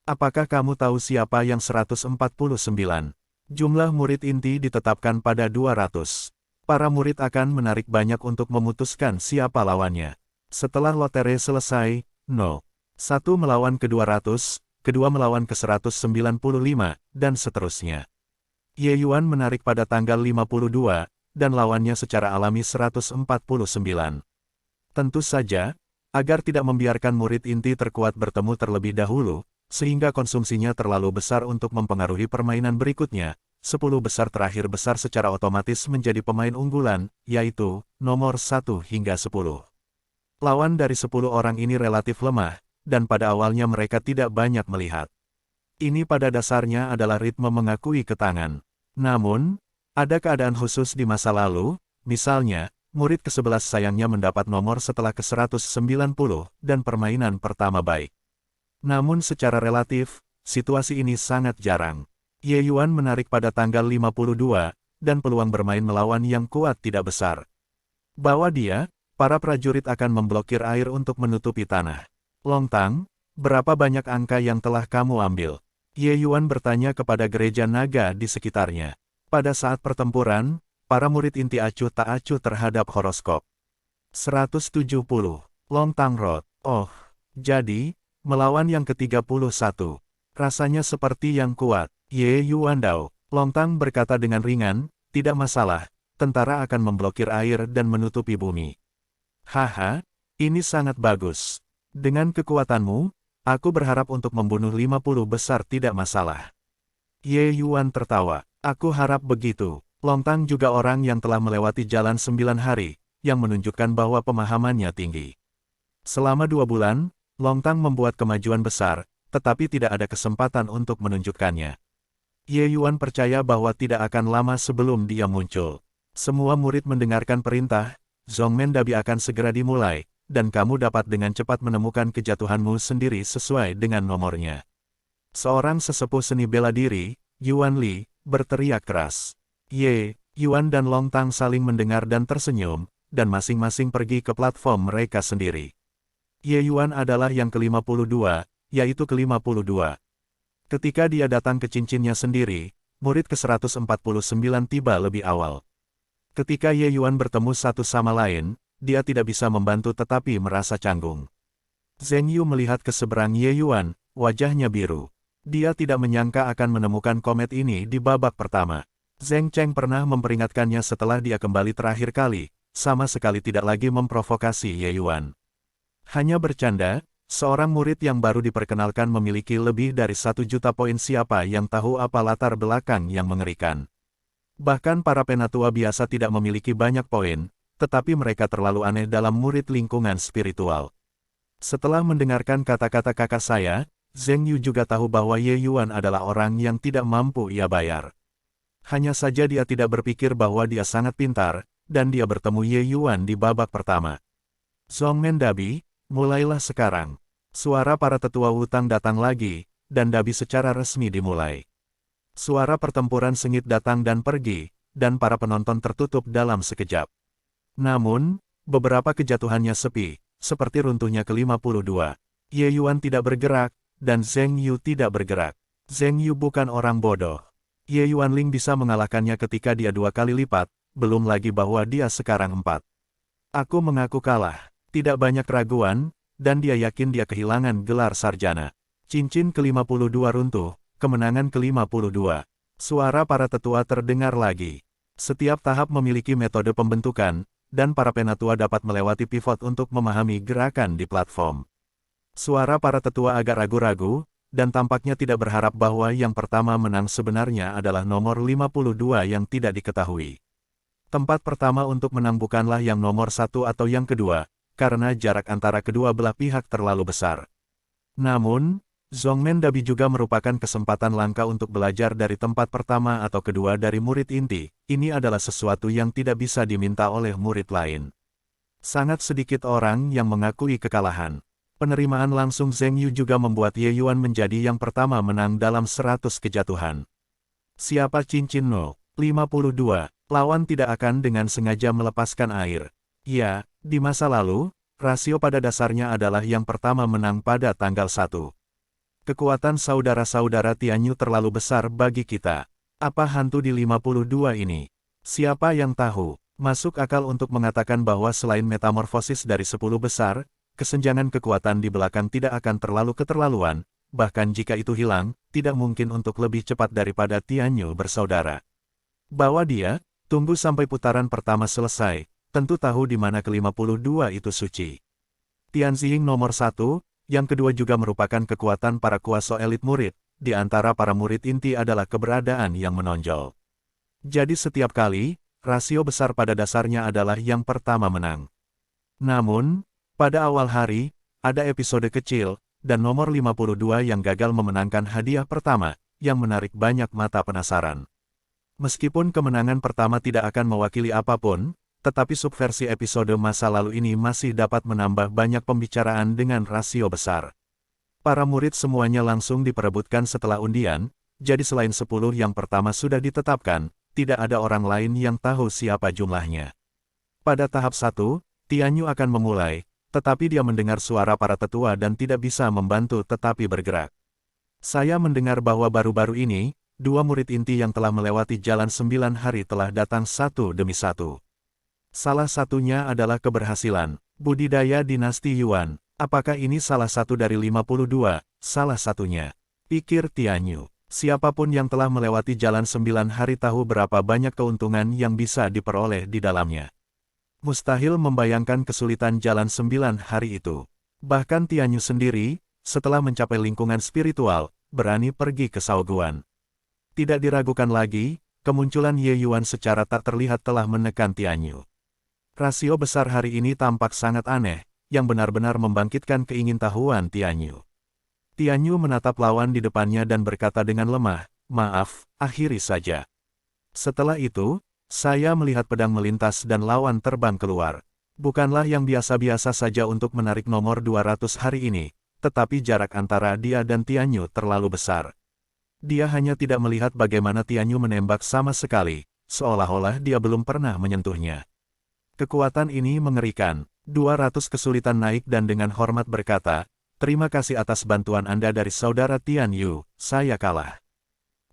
Speaker 1: Apakah kamu tahu siapa yang 149? Jumlah murid inti ditetapkan pada 200. Para murid akan menarik banyak untuk memutuskan siapa lawannya. Setelah lotre selesai, 1 melawan ke-200, kedua melawan ke-195, dan seterusnya. Ye Yuan menarik pada tanggal 52, dan lawannya secara alami 149. Tentu saja, agar tidak membiarkan murid inti terkuat bertemu terlebih dahulu, sehingga konsumsinya terlalu besar untuk mempengaruhi permainan berikutnya, 10 besar terakhir besar secara otomatis menjadi pemain unggulan, yaitu, nomor 1 hingga 10. Lawan dari 10 orang ini relatif lemah, dan pada awalnya mereka tidak banyak melihat. Ini pada dasarnya adalah ritme mengakui ketangan. Namun, ada keadaan khusus di masa lalu, misalnya, murid ke-11 sayangnya mendapat nomor setelah ke-190, dan permainan pertama baik. Namun secara relatif, situasi ini sangat jarang. Ye Yuan menarik pada tanggal 52, dan peluang bermain melawan yang kuat tidak besar. Bawa dia, para prajurit akan memblokir air untuk menutupi tanah. Longtang, berapa banyak angka yang telah kamu ambil? Ye Yuan bertanya kepada gereja naga di sekitarnya. Pada saat pertempuran, para murid inti acuh tak acuh terhadap horoskop. 170. Longtang Road. Oh, jadi, melawan yang ke-31. Rasanya seperti yang kuat. Ye Yuandao, Longtang berkata dengan ringan, tidak masalah, tentara akan memblokir air dan menutupi bumi. Haha, ini sangat bagus. Dengan kekuatanmu, aku berharap untuk membunuh 50 besar tidak masalah. Ye Yuan tertawa, aku harap begitu. Longtang juga orang yang telah melewati jalan 9 hari, yang menunjukkan bahwa pemahamannya tinggi. Selama 2 bulan, Longtang membuat kemajuan besar, tetapi tidak ada kesempatan untuk menunjukkannya. Ye Yuan percaya bahwa tidak akan lama sebelum dia muncul. Semua murid mendengarkan perintah, Zhongmen Dabi akan segera dimulai, dan kamu dapat dengan cepat menemukan kejatuhanmu sendiri sesuai dengan nomornya. Seorang sesepuh seni bela diri, Yuan Li, berteriak keras. Ye Yuan dan Longtang saling mendengar dan tersenyum, dan masing-masing pergi ke platform mereka sendiri. Ye Yuan adalah yang ke-52, yaitu ke-52. Ketika dia datang ke cincinnya sendiri, murid ke-149 tiba lebih awal. Ketika Ye Yuan bertemu satu sama lain, dia tidak bisa membantu tetapi merasa canggung. Zheng Yu melihat ke seberang Ye Yuan, wajahnya biru. Dia tidak menyangka akan menemukan komet ini di babak pertama. Zheng Cheng pernah memperingatkannya setelah dia kembali terakhir kali, sama sekali tidak lagi memprovokasi Ye Yuan. Hanya bercanda. Seorang murid yang baru diperkenalkan memiliki lebih dari 1 juta poin, siapa yang tahu apa latar belakang yang mengerikan. Bahkan para penatua biasa tidak memiliki banyak poin, tetapi mereka terlalu aneh dalam murid lingkungan spiritual. Setelah mendengarkan kata-kata kakak saya, Zheng Yu juga tahu bahwa Ye Yuan adalah orang yang tidak mampu ia bayar. Hanya saja dia tidak berpikir bahwa dia sangat pintar, dan dia bertemu Ye Yuan di babak pertama. Zhongmen Dabi, mulailah sekarang. Suara para tetua Wutang datang lagi, dan Dabi secara resmi dimulai. Suara pertempuran sengit datang dan pergi, dan para penonton tertutup dalam sekejap. Namun, beberapa kejatuhannya sepi, seperti runtuhnya ke-52. Ye Yuan tidak bergerak, dan Zheng Yu tidak bergerak. Zheng Yu bukan orang bodoh. Ye Yuanling bisa mengalahkannya ketika dia 2 kali lipat, belum lagi bahwa dia sekarang 4. Aku mengaku kalah, tidak banyak keraguan, dan dia yakin dia kehilangan gelar sarjana. Cincin ke-52 runtuh, kemenangan ke-52. Suara para tetua terdengar lagi. Setiap tahap memiliki metode pembentukan, dan para penatua dapat melewati pivot untuk memahami gerakan di platform. Suara para tetua agak ragu-ragu, dan tampaknya tidak berharap bahwa yang pertama menang sebenarnya adalah nomor 52 yang tidak diketahui. Tempat pertama untuk menang bukanlah yang nomor 1 atau yang kedua, karena jarak antara kedua belah pihak terlalu besar. Namun, Zongmen Dabi juga merupakan kesempatan langka untuk belajar dari tempat pertama atau kedua dari murid inti. Ini adalah sesuatu yang tidak bisa diminta oleh murid lain. Sangat sedikit orang yang mengakui kekalahan. Penerimaan langsung Zheng Yu juga membuat Ye Yuan menjadi yang pertama menang dalam 100 kejatuhan. Siapa cincin 052, lawan tidak akan dengan sengaja melepaskan air. Ya, di masa lalu, rasio pada dasarnya adalah yang pertama menang pada tanggal 1. Kekuatan saudara-saudara Tianyu terlalu besar bagi kita. Apa hantu di 52 ini? Siapa yang tahu? Masuk akal untuk mengatakan bahwa selain metamorfosis dari 10 besar, kesenjangan kekuatan di belakang tidak akan terlalu keterlaluan, bahkan jika itu hilang, tidak mungkin untuk lebih cepat daripada Tianyu bersaudara. Bawa dia, tunggu sampai putaran pertama selesai, tentu tahu di mana ke-52 itu suci. Tianziying nomor 1, yang kedua juga merupakan kekuatan para kuasa elit murid, di antara para murid inti adalah keberadaan yang menonjol. Jadi setiap kali, rasio besar pada dasarnya adalah yang pertama menang. Namun, pada awal hari, ada episode kecil, dan nomor 52 yang gagal memenangkan hadiah pertama, yang menarik banyak mata penasaran. Meskipun kemenangan pertama tidak akan mewakili apapun, tetapi subversi episode masa lalu ini masih dapat menambah banyak pembicaraan dengan rasio besar. Para murid semuanya langsung diperebutkan setelah undian, jadi selain 10 yang pertama sudah ditetapkan, tidak ada orang lain yang tahu siapa jumlahnya. Pada tahap 1, Tianyu akan memulai, tetapi dia mendengar suara para tetua dan tidak bisa membantu tetapi bergerak. Saya mendengar bahwa baru-baru ini, 2 murid inti yang telah melewati jalan 9 hari telah datang satu demi satu. Salah satunya adalah keberhasilan budidaya dinasti Yuan. Apakah ini salah satu dari 52? Salah satunya, pikir Tianyu. Siapapun yang telah melewati jalan 9 hari tahu berapa banyak keuntungan yang bisa diperoleh di dalamnya. Mustahil membayangkan kesulitan jalan 9 hari itu. Bahkan Tianyu sendiri, setelah mencapai lingkungan spiritual, berani pergi ke Shaoguan. Tidak diragukan lagi, kemunculan Ye Yuan secara tak terlihat telah menekan Tianyu. Rasio besar hari ini tampak sangat aneh, yang benar-benar membangkitkan keingintahuan Tianyu. Tianyu menatap lawan di depannya dan berkata dengan lemah, "Maaf, akhiri saja." Setelah itu, saya melihat pedang melintas dan lawan terbang keluar. Bukanlah yang biasa-biasa saja untuk menarik nomor 200 hari ini, tetapi jarak antara dia dan Tianyu terlalu besar. Dia hanya tidak melihat bagaimana Tianyu menembak sama sekali, seolah-olah dia belum pernah menyentuhnya. Kekuatan ini mengerikan. 200 kesulitan naik dan dengan hormat berkata, "Terima kasih atas bantuan Anda dari saudara Tianyu, saya kalah."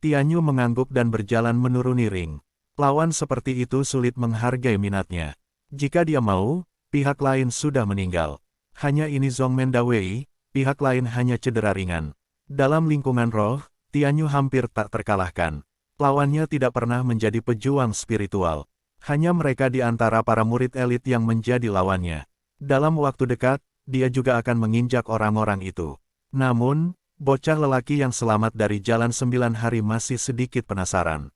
Speaker 1: Tianyu mengangguk dan berjalan menuruni ring. Lawan seperti itu sulit menghargai minatnya. Jika dia mau, pihak lain sudah meninggal. Hanya ini Zongmen Dawei, pihak lain hanya cedera ringan. Dalam lingkungan roh, Tianyu hampir tak terkalahkan. Lawannya tidak pernah menjadi pejuang spiritual. Hanya mereka di antara para murid elit yang menjadi lawannya. Dalam waktu dekat, dia juga akan menginjak orang-orang itu. Namun, bocah lelaki yang selamat dari jalan 9 hari masih sedikit penasaran.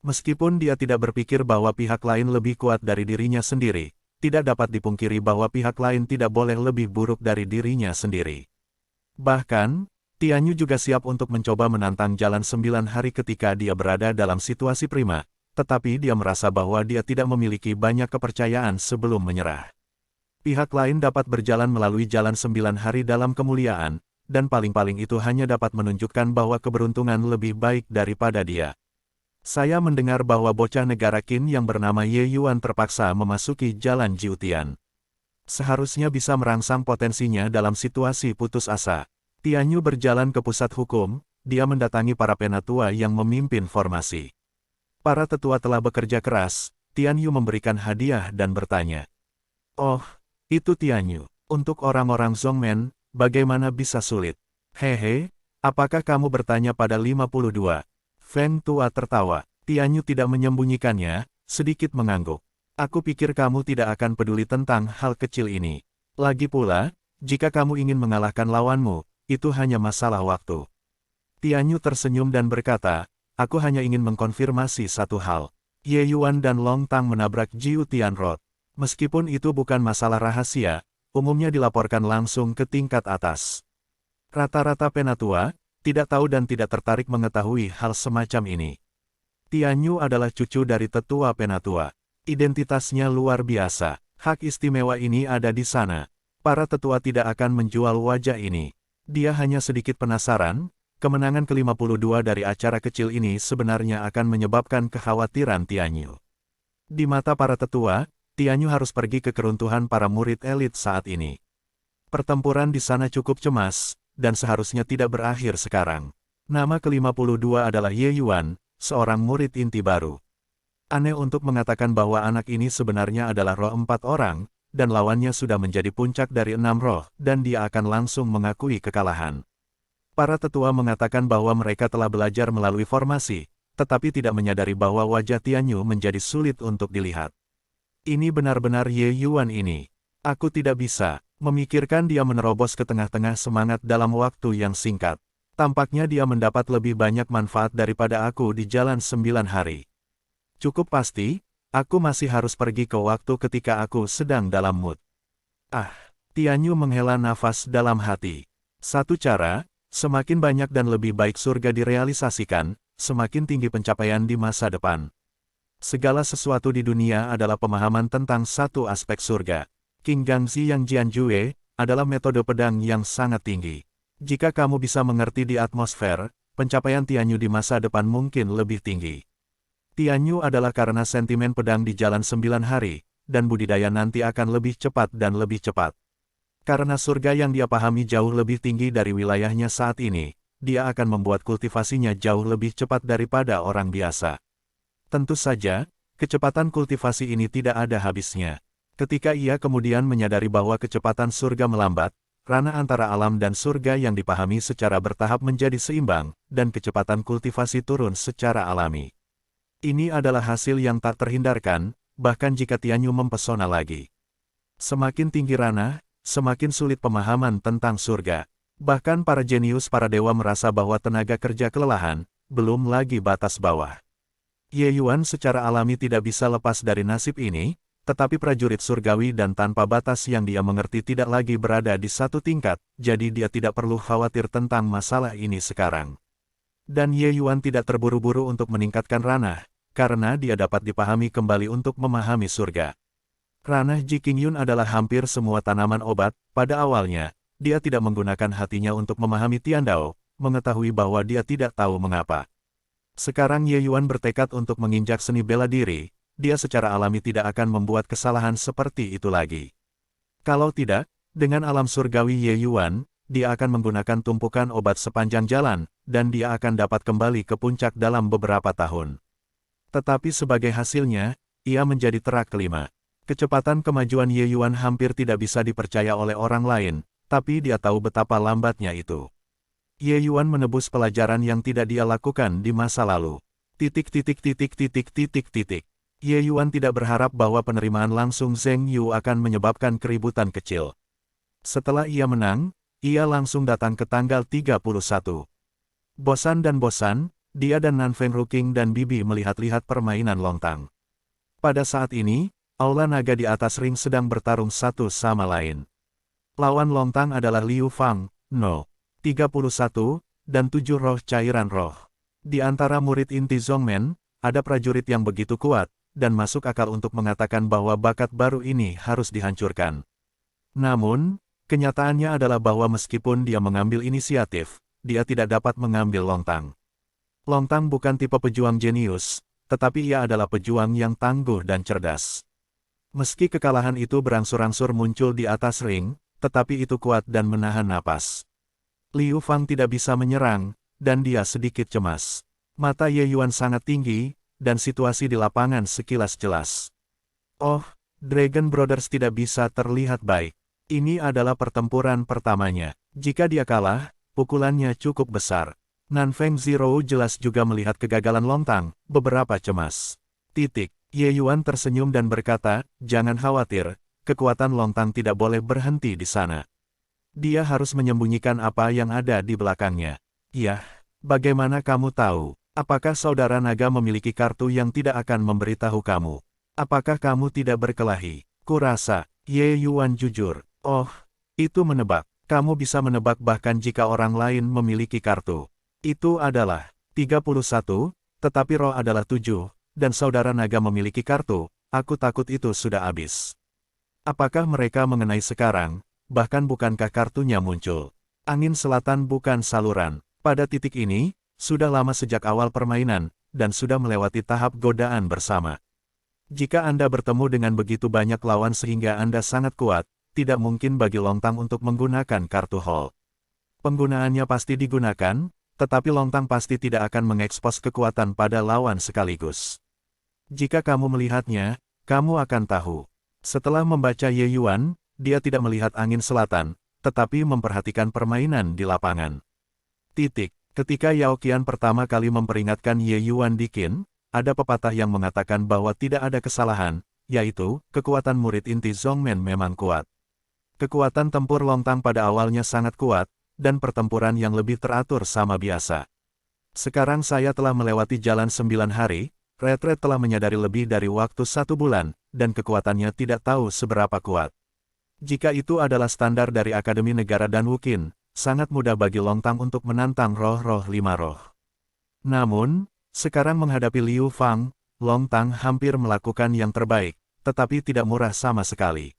Speaker 1: Meskipun dia tidak berpikir bahwa pihak lain lebih kuat dari dirinya sendiri, tidak dapat dipungkiri bahwa pihak lain tidak boleh lebih buruk dari dirinya sendiri. Bahkan, Tianyu juga siap untuk mencoba menantang jalan 9 hari ketika dia berada dalam situasi prima. Tetapi dia merasa bahwa dia tidak memiliki banyak kepercayaan sebelum menyerah. Pihak lain dapat berjalan melalui jalan 9 hari dalam kemuliaan, dan paling-paling itu hanya dapat menunjukkan bahwa keberuntungan lebih baik daripada dia. Saya mendengar bahwa bocah negara Qin yang bernama Ye Yuan terpaksa memasuki jalan Jiutian. Seharusnya bisa merangsang potensinya dalam situasi putus asa. Tianyu berjalan ke pusat hukum, dia mendatangi para penatua yang memimpin formasi. Para tetua telah bekerja keras, Tianyu memberikan hadiah dan bertanya. "Oh, itu Tianyu, untuk orang-orang Zongmen, bagaimana bisa sulit?" "Hehe, apakah kamu bertanya pada 52? Feng Tua tertawa. Tianyu tidak menyembunyikannya, sedikit mengangguk. "Aku pikir kamu tidak akan peduli tentang hal kecil ini. Lagi pula, jika kamu ingin mengalahkan lawanmu, itu hanya masalah waktu." Tianyu tersenyum dan berkata, "Aku hanya ingin mengkonfirmasi satu hal. Ye Yuan dan Long Tang menabrak Jiu Tianrod. Meskipun itu bukan masalah rahasia, umumnya dilaporkan langsung ke tingkat atas. Rata-rata penatua, tidak tahu dan tidak tertarik mengetahui hal semacam ini. Tianyu adalah cucu dari tetua penatua. Identitasnya luar biasa. Hak istimewa ini ada di sana. Para tetua tidak akan menjual wajah ini. Dia hanya sedikit penasaran, kemenangan ke-52 dari acara kecil ini sebenarnya akan menyebabkan kekhawatiran Tianyu. Di mata para tetua, Tianyu harus pergi ke keruntuhan para murid elit saat ini. Pertempuran di sana cukup cemas, dan seharusnya tidak berakhir sekarang. Nama ke-52 adalah Ye Yuan, seorang murid inti baru. Aneh untuk mengatakan bahwa anak ini sebenarnya adalah roh 4 orang, dan lawannya sudah menjadi puncak dari 6 roh, dan dia akan langsung mengakui kekalahan. Para tetua mengatakan bahwa mereka telah belajar melalui formasi, tetapi tidak menyadari bahwa wajah Tianyu menjadi sulit untuk dilihat. Ini benar-benar Ye Yuan ini. Aku tidak bisa memikirkan dia menerobos ke tengah-tengah semangat dalam waktu yang singkat. Tampaknya dia mendapat lebih banyak manfaat daripada aku di jalan 9 hari. Cukup pasti, aku masih harus pergi ke waktu ketika aku sedang dalam mood. Tianyu menghela nafas dalam hati. Satu cara, semakin banyak dan lebih baik surga direalisasikan, semakin tinggi pencapaian di masa depan. Segala sesuatu di dunia adalah pemahaman tentang satu aspek surga. King Gangxi yang Jianjue adalah metode pedang yang sangat tinggi. Jika kamu bisa mengerti di atmosfer, pencapaian Tianyu di masa depan mungkin lebih tinggi. Tianyu adalah karena sentimen pedang di jalan 9 hari, dan budidaya nanti akan lebih cepat dan lebih cepat. Karena surga yang dia pahami jauh lebih tinggi dari wilayahnya saat ini, dia akan membuat kultivasinya jauh lebih cepat daripada orang biasa. Tentu saja, kecepatan kultivasi ini tidak ada habisnya. Ketika ia kemudian menyadari bahwa kecepatan surga melambat, ranah antara alam dan surga yang dipahami secara bertahap menjadi seimbang, dan kecepatan kultivasi turun secara alami. Ini adalah hasil yang tak terhindarkan, bahkan jika Tianyu mempesona lagi. Semakin tinggi ranah, semakin sulit pemahaman tentang surga. Bahkan para jenius para dewa merasa bahwa tenaga kerja kelelahan, belum lagi batas bawah. Ye Yuan secara alami tidak bisa lepas dari nasib ini, tetapi prajurit surgawi dan tanpa batas yang dia mengerti tidak lagi berada di satu tingkat, jadi dia tidak perlu khawatir tentang masalah ini sekarang. Dan Ye Yuan tidak terburu-buru untuk meningkatkan ranah, karena dia dapat dipahami kembali untuk memahami surga. Ranah Ji Qingyun adalah hampir semua tanaman obat. Pada awalnya, dia tidak menggunakan hatinya untuk memahami Tiandao, mengetahui bahwa dia tidak tahu mengapa. Sekarang Ye Yuan bertekad untuk menginjak seni bela diri, dia secara alami tidak akan membuat kesalahan seperti itu lagi. Kalau tidak, dengan alam surgawi Ye Yuan, dia akan menggunakan tumpukan obat sepanjang jalan, dan dia akan dapat kembali ke puncak dalam beberapa tahun. Tetapi sebagai hasilnya, ia menjadi terak kelima. Kecepatan kemajuan Ye Yuan hampir tidak bisa dipercaya oleh orang lain, tapi dia tahu betapa lambatnya itu. Ye Yuan menebus pelajaran yang tidak dia lakukan di masa lalu. Ye Yuan tidak berharap bahwa penerimaan langsung Zheng Yu akan menyebabkan keributan kecil. Setelah ia menang, ia langsung datang ke tanggal 31. Bosan dan bosan, dia dan Nanfeng Ruking dan Bibi melihat-lihat permainan lontang. Pada saat ini, aula naga di atas ring sedang bertarung satu sama lain. Lawan lontang adalah Liu Fang, No. 31, dan 7 roh cairan roh. Di antara murid inti Zhongmen, ada prajurit yang begitu kuat, dan masuk akal untuk mengatakan bahwa bakat baru ini harus dihancurkan. Namun, kenyataannya adalah bahwa meskipun dia mengambil inisiatif, dia tidak dapat mengambil lontang. Lontang bukan tipe pejuang jenius, tetapi ia adalah pejuang yang tangguh dan cerdas. Meski kekalahan itu berangsur-angsur muncul di atas ring, tetapi itu kuat dan menahan napas. Liu Fang tidak bisa menyerang, dan dia sedikit cemas. Mata Ye Yuan sangat tinggi, dan situasi di lapangan sekilas jelas. Oh, Dragon Brothers tidak bisa terlihat baik. Ini adalah pertempuran pertamanya. Jika dia kalah, pukulannya cukup besar. Nanfeng Zero jelas juga melihat kegagalan lontang, beberapa cemas. Ye Yuan tersenyum dan berkata, jangan khawatir, kekuatan lontang tidak boleh berhenti di sana. Dia harus menyembunyikan apa yang ada di belakangnya. Yah, bagaimana kamu tahu? Apakah saudara naga memiliki kartu yang tidak akan memberitahu kamu? Apakah kamu tidak berkelahi? Kurasa, Ye Yuan jujur. Oh, itu menebak. Kamu bisa menebak bahkan jika orang lain memiliki kartu. Itu adalah 31, tetapi roh adalah 7, dan saudara naga memiliki kartu, aku takut itu sudah habis. Apakah mereka mengenai sekarang, bahkan bukankah kartunya muncul? Angin selatan bukan saluran. Pada titik ini, sudah lama sejak awal permainan, dan sudah melewati tahap godaan bersama. Jika Anda bertemu dengan begitu banyak lawan sehingga Anda sangat kuat, tidak mungkin bagi Lontang untuk menggunakan kartu Hall. Penggunaannya pasti digunakan, tetapi Lontang pasti tidak akan mengekspos kekuatan pada lawan sekaligus. Jika kamu melihatnya, kamu akan tahu. Setelah membaca Ye Yuan, dia tidak melihat angin selatan, tetapi memperhatikan permainan di lapangan. Ketika Yao Qian pertama kali memperingatkan Ye Yuan di Qin, ada pepatah yang mengatakan bahwa tidak ada kesalahan, yaitu, kekuatan murid inti Zhongmen memang kuat. Kekuatan tempur Lontang pada awalnya sangat kuat, dan pertempuran yang lebih teratur sama biasa. Sekarang saya telah melewati jalan 9 hari, Red Red telah menyadari lebih dari waktu 1 bulan, dan kekuatannya tidak tahu seberapa kuat. Jika itu adalah standar dari Akademi Negara dan Wukin, sangat mudah bagi Lontang untuk menantang roh-roh 5 roh. Namun, sekarang menghadapi Liu Fang, Lontang hampir melakukan yang terbaik, tetapi tidak murah sama sekali.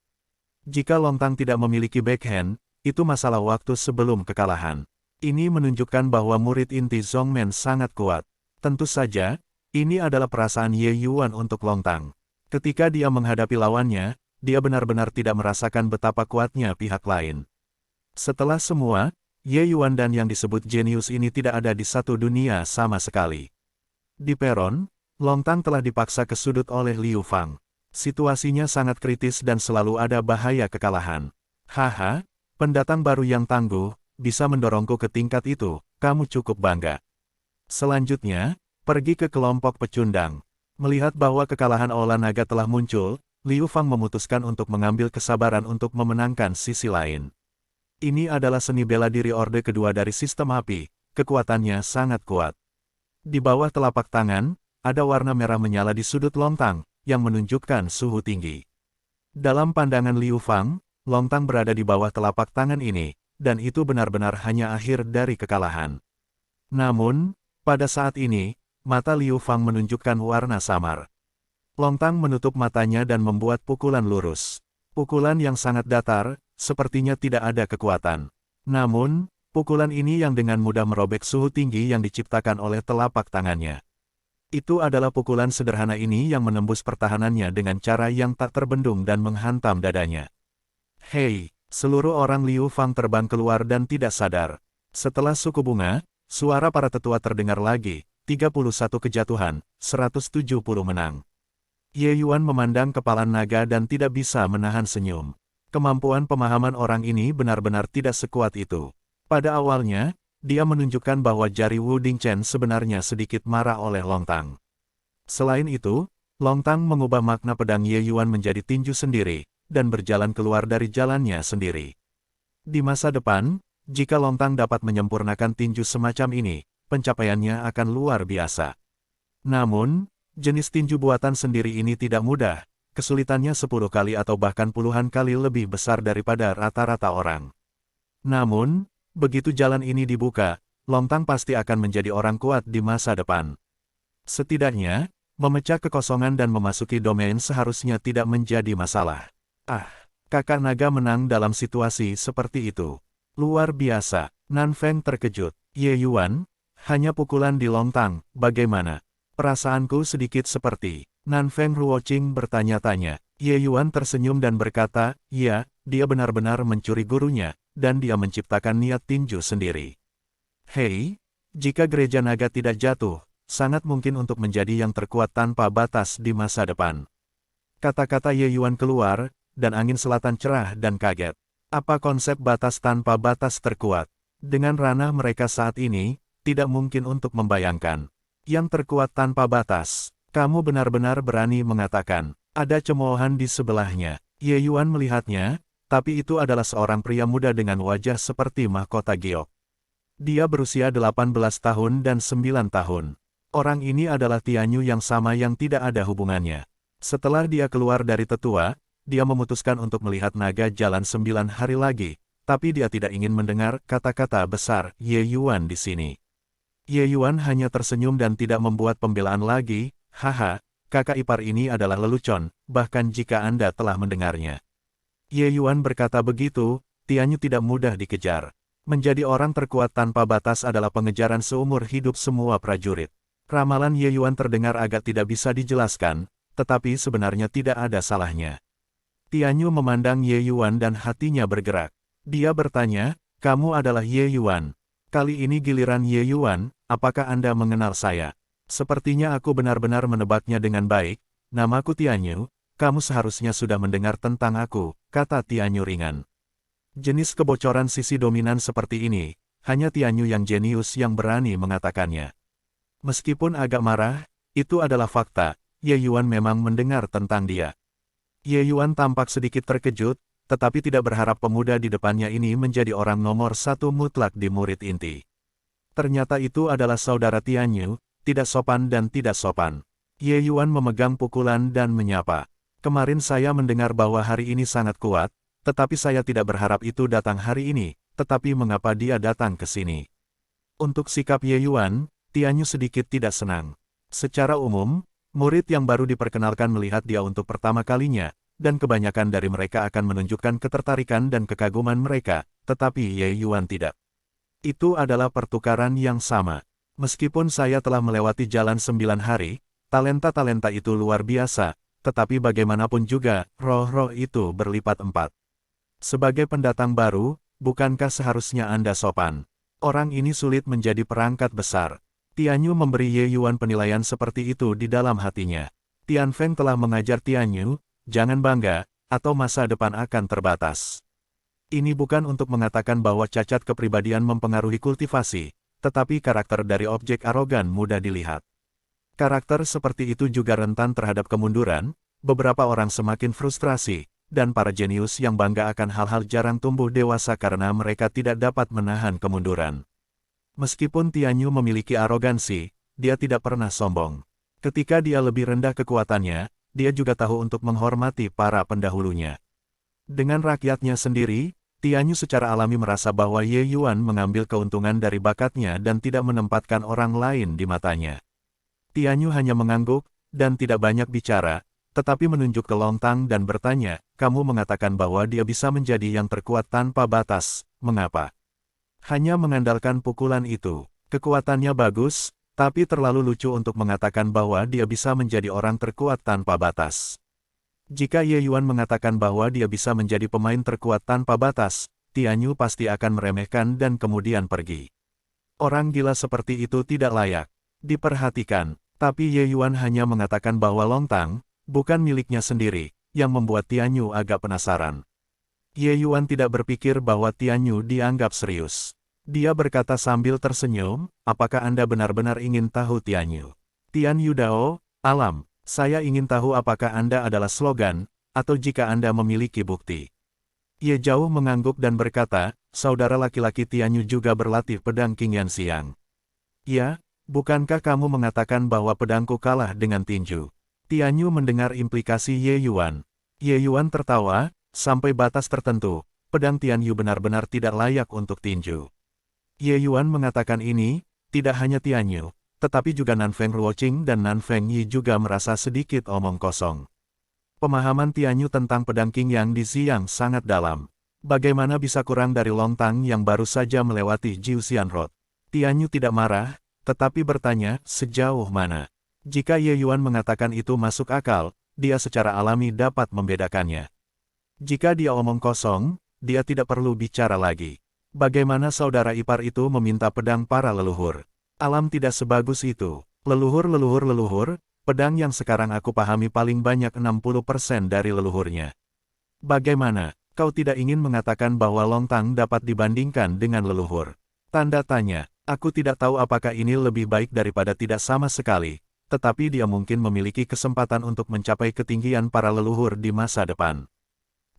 Speaker 1: Jika Lontang tidak memiliki backhand, itu masalah waktu sebelum kekalahan. Ini menunjukkan bahwa murid inti Zhongmen sangat kuat. Tentu saja, ini adalah perasaan Ye Yuan untuk Lontang. Ketika dia menghadapi lawannya, dia benar-benar tidak merasakan betapa kuatnya pihak lain. Setelah semua, Ye Yuan dan yang disebut jenius ini tidak ada di satu dunia sama sekali. Di peron, Lontang telah dipaksa ke sudut oleh Liu Fang. Situasinya sangat kritis dan selalu ada bahaya kekalahan. Haha, pendatang baru yang tangguh, bisa mendorongku ke tingkat itu, kamu cukup bangga. Selanjutnya, pergi ke kelompok pecundang. Melihat bahwa kekalahan Aula Naga telah muncul, Liu Fang memutuskan untuk mengambil kesabaran untuk memenangkan sisi lain. Ini adalah seni bela diri orde kedua dari sistem api, kekuatannya sangat kuat. Di bawah telapak tangan, ada warna merah menyala di sudut Lontang, yang menunjukkan suhu tinggi. Dalam pandangan Liu Fang, Lontang berada di bawah telapak tangan ini, dan itu benar-benar hanya akhir dari kekalahan. Namun, pada saat ini, mata Liu Fang menunjukkan warna samar. Lontang menutup matanya dan membuat pukulan lurus. Pukulan yang sangat datar, sepertinya tidak ada kekuatan. Namun, pukulan ini yang dengan mudah merobek suhu tinggi yang diciptakan oleh telapak tangannya. Itu adalah pukulan sederhana ini yang menembus pertahanannya dengan cara yang tak terbendung dan menghantam dadanya. Hei, seluruh orang Liu Fang terbang keluar dan tidak sadar. Setelah suku bunga, suara para tetua terdengar lagi, 31 kejatuhan, 170 menang. Ye Yuan memandang kepala naga dan tidak bisa menahan senyum. Kemampuan pemahaman orang ini benar-benar tidak sekuat itu. Pada awalnya, dia menunjukkan bahwa jari Wu Dingchen sebenarnya sedikit marah oleh Lontang. Selain itu, Lontang mengubah makna pedang Ye Yuan menjadi tinju sendiri, dan berjalan keluar dari jalannya sendiri. Di masa depan, jika Lontang dapat menyempurnakan tinju semacam ini, pencapaiannya akan luar biasa. Namun, jenis tinju buatan sendiri ini tidak mudah, kesulitannya 10 kali atau bahkan puluhan kali lebih besar daripada rata-rata orang. Namun, begitu jalan ini dibuka, Lontang pasti akan menjadi orang kuat di masa depan. Setidaknya, memecah kekosongan dan memasuki domain seharusnya tidak menjadi masalah. Kakak naga menang dalam situasi seperti itu. Luar biasa, Nanfeng terkejut. Ye Yuan, hanya pukulan di Lontang, bagaimana? Perasaanku sedikit seperti. Nanfeng Ruoqing bertanya-tanya. Ye Yuan tersenyum dan berkata, ya, dia benar-benar mencuri gurunya, dan dia menciptakan niat tinju sendiri. Hei, jika gereja naga tidak jatuh, sangat mungkin untuk menjadi yang terkuat tanpa batas di masa depan. Kata-kata Ye Yuan keluar, dan angin selatan cerah dan kaget. Apa konsep batas tanpa batas terkuat? Dengan ranah mereka saat ini, tidak mungkin untuk membayangkan. Yang terkuat tanpa batas, kamu benar-benar berani mengatakan. Ada cemoohan di sebelahnya. Ye Yuan melihatnya, tapi itu adalah seorang pria muda dengan wajah seperti mahkota giok. Dia berusia 18 tahun dan 9 tahun. Orang ini adalah Tianyu yang sama yang tidak ada hubungannya. Setelah dia keluar dari tetua, dia memutuskan untuk melihat naga jalan 9 hari lagi, Tapi dia tidak ingin mendengar kata-kata besar Ye Yuan di sini. Ye Yuan hanya tersenyum dan tidak membuat pembelaan lagi. Haha, kakak ipar ini adalah lelucon, bahkan jika Anda telah mendengarnya. Ye Yuan berkata begitu, Tianyu tidak mudah dikejar. Menjadi orang terkuat tanpa batas adalah pengejaran seumur hidup semua prajurit. Ramalan Ye Yuan terdengar agak tidak bisa dijelaskan, tetapi sebenarnya tidak ada salahnya. Tianyu memandang Ye Yuan dan hatinya bergerak. Dia bertanya, kamu adalah Ye Yuan. Kali ini giliran Ye Yuan, apakah Anda mengenal saya? Sepertinya aku benar-benar menebaknya dengan baik. Namaku Tianyu, kamu seharusnya sudah mendengar tentang aku, kata Tianyu ringan. Jenis kebocoran sisi dominan seperti ini, hanya Tianyu yang jenius yang berani mengatakannya. Meskipun agak marah, itu adalah fakta, Ye Yuan memang mendengar tentang dia. Ye Yuan tampak sedikit terkejut, tetapi tidak berharap pemuda di depannya ini menjadi orang nomor satu mutlak di murid inti. Ternyata itu adalah saudara Tianyu, tidak sopan dan tidak sopan. Ye Yuan memegang pukulan dan menyapa. Kemarin saya mendengar bahwa hari ini sangat kuat, tetapi saya tidak berharap itu datang hari ini, tetapi mengapa dia datang ke sini? Untuk sikap Ye Yuan, Tianyu sedikit tidak senang. Secara umum, murid yang baru diperkenalkan melihat dia untuk pertama kalinya, dan kebanyakan dari mereka akan menunjukkan ketertarikan dan kekaguman mereka, tetapi Ye Yuan tidak. Itu adalah pertukaran yang sama. Meskipun saya telah melewati jalan 9 hari, talenta-talenta itu luar biasa, tetapi bagaimanapun juga, roh-roh itu berlipat 4. Sebagai pendatang baru, bukankah seharusnya Anda sopan? Orang ini sulit menjadi perangkat besar. Tianyu memberi Ye Yuan penilaian seperti itu di dalam hatinya. Tian Feng telah mengajar Tianyu, jangan bangga, atau masa depan akan terbatas. Ini bukan untuk mengatakan bahwa cacat kepribadian mempengaruhi kultivasi, tetapi karakter dari objek arogan mudah dilihat. Karakter seperti itu juga rentan terhadap kemunduran, beberapa orang semakin frustrasi, dan para jenius yang bangga akan hal-hal jarang tumbuh dewasa karena mereka tidak dapat menahan kemunduran. Meskipun Tianyu memiliki arogansi, dia tidak pernah sombong. Ketika dia lebih rendah kekuatannya, dia juga tahu untuk menghormati para pendahulunya. Dengan rakyatnya sendiri, Tianyu secara alami merasa bahwa Ye Yuan mengambil keuntungan dari bakatnya dan tidak menempatkan orang lain di matanya. Tianyu hanya mengangguk, dan tidak banyak bicara, tetapi menunjuk ke Long Tang dan bertanya, kamu mengatakan bahwa dia bisa menjadi yang terkuat tanpa batas, mengapa? Hanya mengandalkan pukulan itu, kekuatannya bagus, tapi terlalu lucu untuk mengatakan bahwa dia bisa menjadi orang terkuat tanpa batas. Jika Ye Yuan mengatakan bahwa dia bisa menjadi pemain terkuat tanpa batas, Tianyu pasti akan meremehkan dan kemudian pergi. Orang gila seperti itu tidak layak diperhatikan, tapi Ye Yuan hanya mengatakan bahwa Long Tang bukan miliknya sendiri, yang membuat Tianyu agak penasaran. Ye Yuan tidak berpikir bahwa Tianyu dianggap serius. Dia berkata sambil tersenyum, apakah Anda benar-benar ingin tahu Tianyu? Tianyu Dao, alam, saya ingin tahu apakah Anda adalah slogan, atau jika Anda memiliki bukti. Ye Zhao mengangguk dan berkata, saudara laki-laki Tianyu juga berlatih pedang Qingyan Xiang. Ya, bukankah kamu mengatakan bahwa pedangku kalah dengan tinju? Tianyu mendengar implikasi Ye Yuan. Ye Yuan tertawa, sampai batas tertentu, pedang Tianyu benar-benar tidak layak untuk tinju. Ye Yuan mengatakan ini, tidak hanya Tianyu, tetapi juga Nanfeng Ruoqing dan Nanfeng Yi juga merasa sedikit omong kosong. Pemahaman Tianyu tentang pedang Qingyan di Xiang sangat dalam. Bagaimana bisa kurang dari Long Tang yang baru saja melewati Jiuxian Road? Tianyu tidak marah, tetapi bertanya, sejauh mana? Jika Ye Yuan mengatakan itu masuk akal, dia secara alami dapat membedakannya. Jika dia omong kosong, dia tidak perlu bicara lagi. Bagaimana saudara ipar itu meminta pedang para leluhur? Alam tidak sebagus itu. Leluhur, pedang yang sekarang aku pahami paling banyak 60% dari leluhurnya. Bagaimana, kau tidak ingin mengatakan bahwa Long Tang dapat dibandingkan dengan leluhur? Tanda tanya, aku tidak tahu apakah ini lebih baik daripada tidak sama sekali, tetapi dia mungkin memiliki kesempatan untuk mencapai ketinggian para leluhur di masa depan.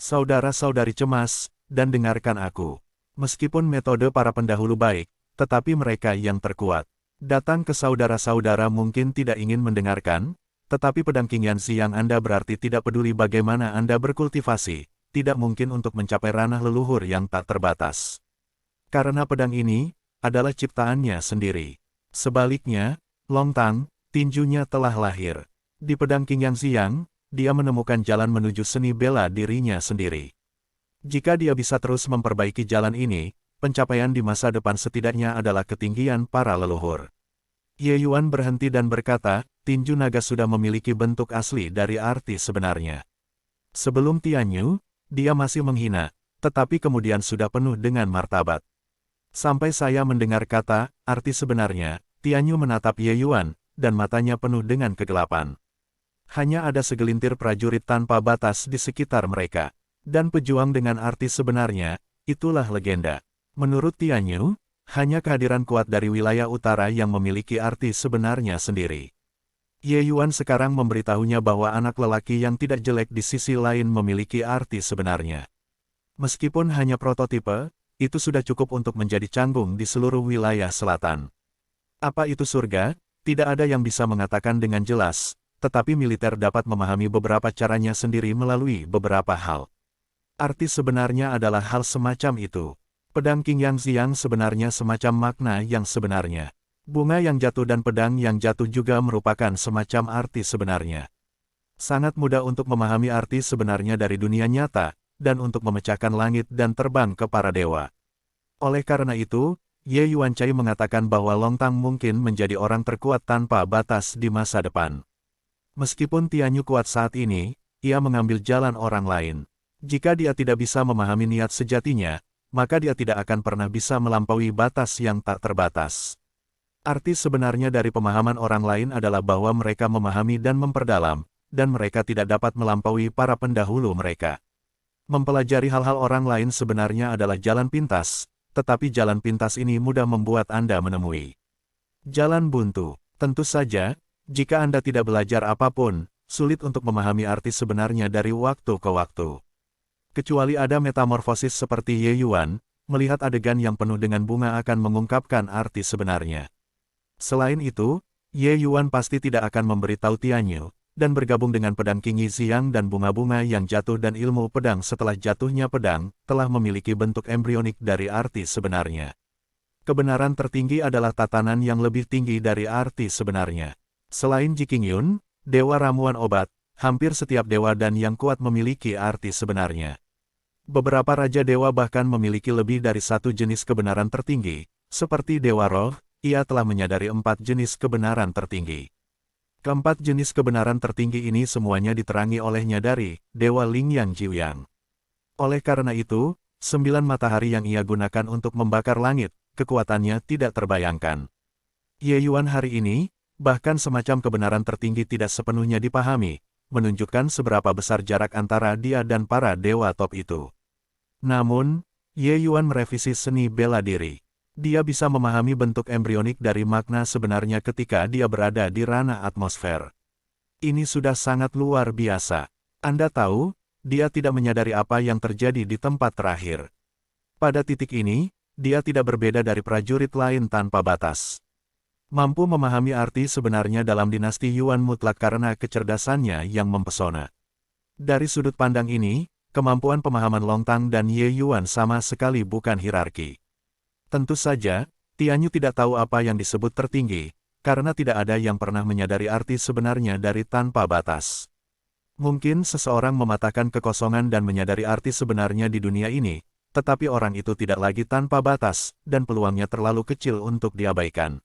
Speaker 1: Saudara-saudari cemas, dan dengarkan aku. Meskipun metode para pendahulu baik, tetapi mereka yang terkuat. Datang ke saudara-saudara mungkin tidak ingin mendengarkan, tetapi pedang Qingyan Xiang Anda berarti tidak peduli bagaimana Anda berkultivasi, tidak mungkin untuk mencapai ranah leluhur yang tak terbatas. Karena pedang ini adalah ciptaannya sendiri. Sebaliknya, Long Tang, tinjunya telah lahir. Di pedang King Yang Xiang, dia menemukan jalan menuju seni bela dirinya sendiri. Jika dia bisa terus memperbaiki jalan ini, pencapaian di masa depan setidaknya adalah ketinggian para leluhur. Ye Yuan berhenti dan berkata, tinju naga sudah memiliki bentuk asli dari arti sebenarnya. Sebelum Tianyu, dia masih menghina, tetapi kemudian sudah penuh dengan martabat. Sampai saya mendengar kata, arti sebenarnya, Tianyu menatap Ye Yuan, dan matanya penuh dengan kegelapan. Hanya ada segelintir prajurit tanpa batas di sekitar mereka. Dan pejuang dengan arti sebenarnya, itulah legenda. Menurut Tianyu, hanya kehadiran kuat dari wilayah utara yang memiliki arti sebenarnya sendiri. Ye Yuan sekarang memberitahunya bahwa anak lelaki yang tidak jelek di sisi lain memiliki arti sebenarnya. Meskipun hanya prototipe, itu sudah cukup untuk menjadi canggung di seluruh wilayah selatan. Apa itu surga? Tidak ada yang bisa mengatakan dengan jelas, tetapi militer dapat memahami beberapa caranya sendiri melalui beberapa hal. Arti sebenarnya adalah hal semacam itu. Pedang King Yang Xiang sebenarnya semacam makna yang sebenarnya. Bunga yang jatuh dan pedang yang jatuh juga merupakan semacam arti sebenarnya. Sangat mudah untuk memahami arti sebenarnya dari dunia nyata, dan untuk memecahkan langit dan terbang ke para dewa. Oleh karena itu, Ye Yuancai mengatakan bahwa Long Tang mungkin menjadi orang terkuat tanpa batas di masa depan. Meskipun Tianyu kuat saat ini, ia mengambil jalan orang lain. Jika dia tidak bisa memahami niat sejatinya, maka dia tidak akan pernah bisa melampaui batas yang tak terbatas. Arti sebenarnya dari pemahaman orang lain adalah bahwa mereka memahami dan memperdalam, dan mereka tidak dapat melampaui para pendahulu mereka. Mempelajari hal-hal orang lain sebenarnya adalah jalan pintas, tetapi jalan pintas ini mudah membuat Anda menemui jalan buntu. Tentu saja, jika Anda tidak belajar apapun, sulit untuk memahami arti sebenarnya dari waktu ke waktu. Kecuali ada metamorfosis seperti Ye Yuan, melihat adegan yang penuh dengan bunga akan mengungkapkan arti sebenarnya. Selain itu, Ye Yuan pasti tidak akan memberitahu Tianyu, dan bergabung dengan pedang King Yi Xiang dan bunga-bunga yang jatuh dan ilmu pedang setelah jatuhnya pedang, telah memiliki bentuk embrionik dari arti sebenarnya. Kebenaran tertinggi adalah tatanan yang lebih tinggi dari arti sebenarnya. Selain Ji Qingyun, dewa ramuan obat, hampir setiap dewa dan yang kuat memiliki arti sebenarnya. Beberapa raja dewa bahkan memiliki lebih dari satu jenis kebenaran tertinggi, seperti Dewa Roh, ia telah menyadari 4 jenis kebenaran tertinggi. Keempat jenis kebenaran tertinggi ini semuanya diterangi olehnya dari Dewa Ling Yang Jiuyang. Oleh karena itu, 9 matahari yang ia gunakan untuk membakar langit, kekuatannya tidak terbayangkan. Ye Yuan hari ini, bahkan semacam kebenaran tertinggi tidak sepenuhnya dipahami, menunjukkan seberapa besar jarak antara dia dan para dewa top itu. Namun, Ye Yuan merevisi seni bela diri. Dia bisa memahami bentuk embrionik dari makna sebenarnya ketika dia berada di ranah atmosfer. Ini sudah sangat luar biasa. Anda tahu, dia tidak menyadari apa yang terjadi di tempat terakhir. Pada titik ini, dia tidak berbeda dari prajurit lain tanpa batas. Mampu memahami arti sebenarnya dalam dinasti Yuan mutlak karena kecerdasannya yang mempesona. Dari sudut pandang ini, kemampuan pemahaman Long Tang dan Ye Yuan sama sekali bukan hierarki. Tentu saja, Tianyu tidak tahu apa yang disebut tertinggi, karena tidak ada yang pernah menyadari arti sebenarnya dari tanpa batas. Mungkin seseorang mematahkan kekosongan dan menyadari arti sebenarnya di dunia ini, tetapi orang itu tidak lagi tanpa batas, dan peluangnya terlalu kecil untuk diabaikan.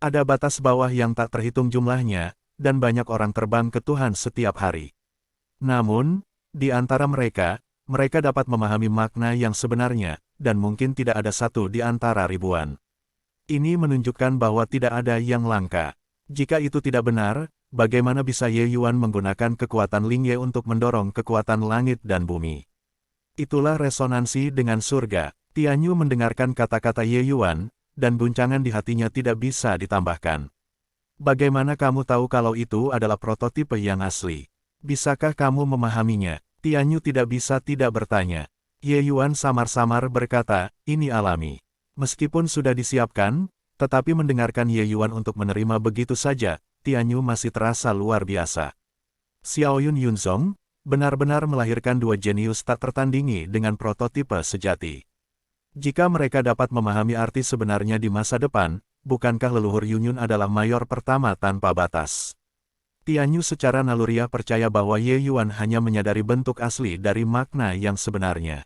Speaker 1: Ada batas bawah yang tak terhitung jumlahnya, dan banyak orang terbang ke Tuhan setiap hari. Namun, di antara mereka, mereka dapat memahami makna yang sebenarnya, dan mungkin tidak ada satu di antara ribuan. Ini menunjukkan bahwa tidak ada yang langka. Jika itu tidak benar, bagaimana bisa Ye Yuan menggunakan kekuatan Ling Ye untuk mendorong kekuatan langit dan bumi? Itulah resonansi dengan surga. Tianyu mendengarkan kata-kata Ye Yuan, dan guncangan di hatinya tidak bisa ditambahkan. Bagaimana kamu tahu kalau itu adalah prototipe yang asli? Bisakah kamu memahaminya? Tianyu tidak bisa tidak bertanya. Ye Yuan samar-samar berkata, ini alami. Meskipun sudah disiapkan, tetapi mendengarkan Ye Yuan untuk menerima begitu saja, Tianyu masih terasa luar biasa. Xiaoyun Yunzong, benar-benar melahirkan dua jenius tak tertandingi dengan prototipe sejati. Jika mereka dapat memahami arti sebenarnya di masa depan, bukankah leluhur Yunyun adalah mayor pertama tanpa batas? Tianyu secara naluriah percaya bahwa Ye Yuan hanya menyadari bentuk asli dari makna yang sebenarnya.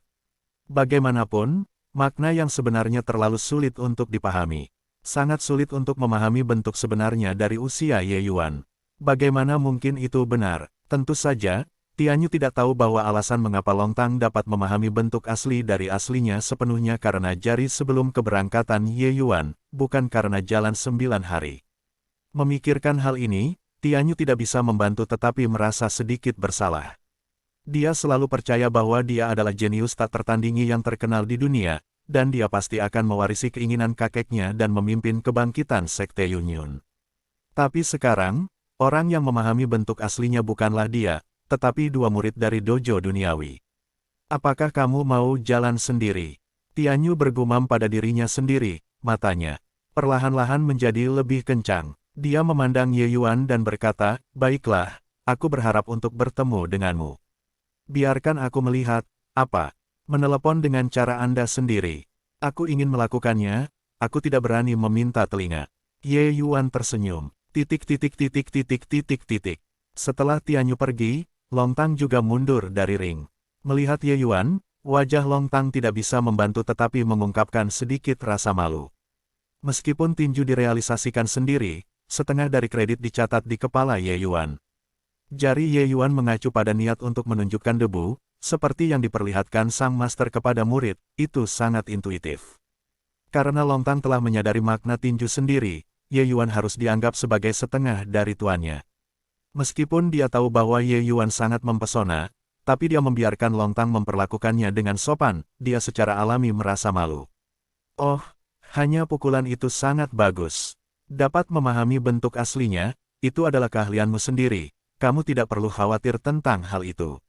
Speaker 1: Bagaimanapun, makna yang sebenarnya terlalu sulit untuk dipahami. Sangat sulit untuk memahami bentuk sebenarnya dari usia Ye Yuan. Bagaimana mungkin itu benar? Tentu saja, Tianyu tidak tahu bahwa alasan mengapa Long Tang dapat memahami bentuk asli dari aslinya sepenuhnya karena jari sebelum keberangkatan Ye Yuan, bukan karena jalan 9 hari. Memikirkan hal ini, Tianyu tidak bisa membantu tetapi merasa sedikit bersalah. Dia selalu percaya bahwa dia adalah jenius tak tertandingi yang terkenal di dunia, dan dia pasti akan mewarisi keinginan kakeknya dan memimpin kebangkitan Sekte Yunyun. Tapi sekarang, orang yang memahami bentuk aslinya bukanlah dia, tetapi dua murid dari dojo duniawi. Apakah kamu mau jalan sendiri? Tianyu bergumam pada dirinya sendiri, matanya perlahan-lahan menjadi lebih kencang. Dia memandang Ye Yuan dan berkata, "Baiklah, aku berharap untuk bertemu denganmu. Biarkan aku melihat, apa? Menelepon dengan cara Anda sendiri. Aku ingin melakukannya, aku tidak berani meminta telinga." Ye Yuan tersenyum. Setelah Tianyu pergi, Long Tang juga mundur dari ring. Melihat Ye Yuan, wajah Long Tang tidak bisa membantu tetapi mengungkapkan sedikit rasa malu. Meskipun tinju direalisasikan sendiri, setengah dari kredit dicatat di kepala Ye Yuan. Jari Ye Yuan mengacu pada niat untuk menunjukkan debu, seperti yang diperlihatkan sang master kepada murid, itu sangat intuitif. Karena Long Tang telah menyadari makna tinju sendiri, Ye Yuan harus dianggap sebagai setengah dari tuannya. Meskipun dia tahu bahwa Ye Yuan sangat mempesona, tapi dia membiarkan Long Tang memperlakukannya dengan sopan, dia secara alami merasa malu. Oh, hanya pukulan itu sangat bagus. Dapat memahami bentuk aslinya, itu adalah keahlianmu sendiri, kamu tidak perlu khawatir tentang hal itu.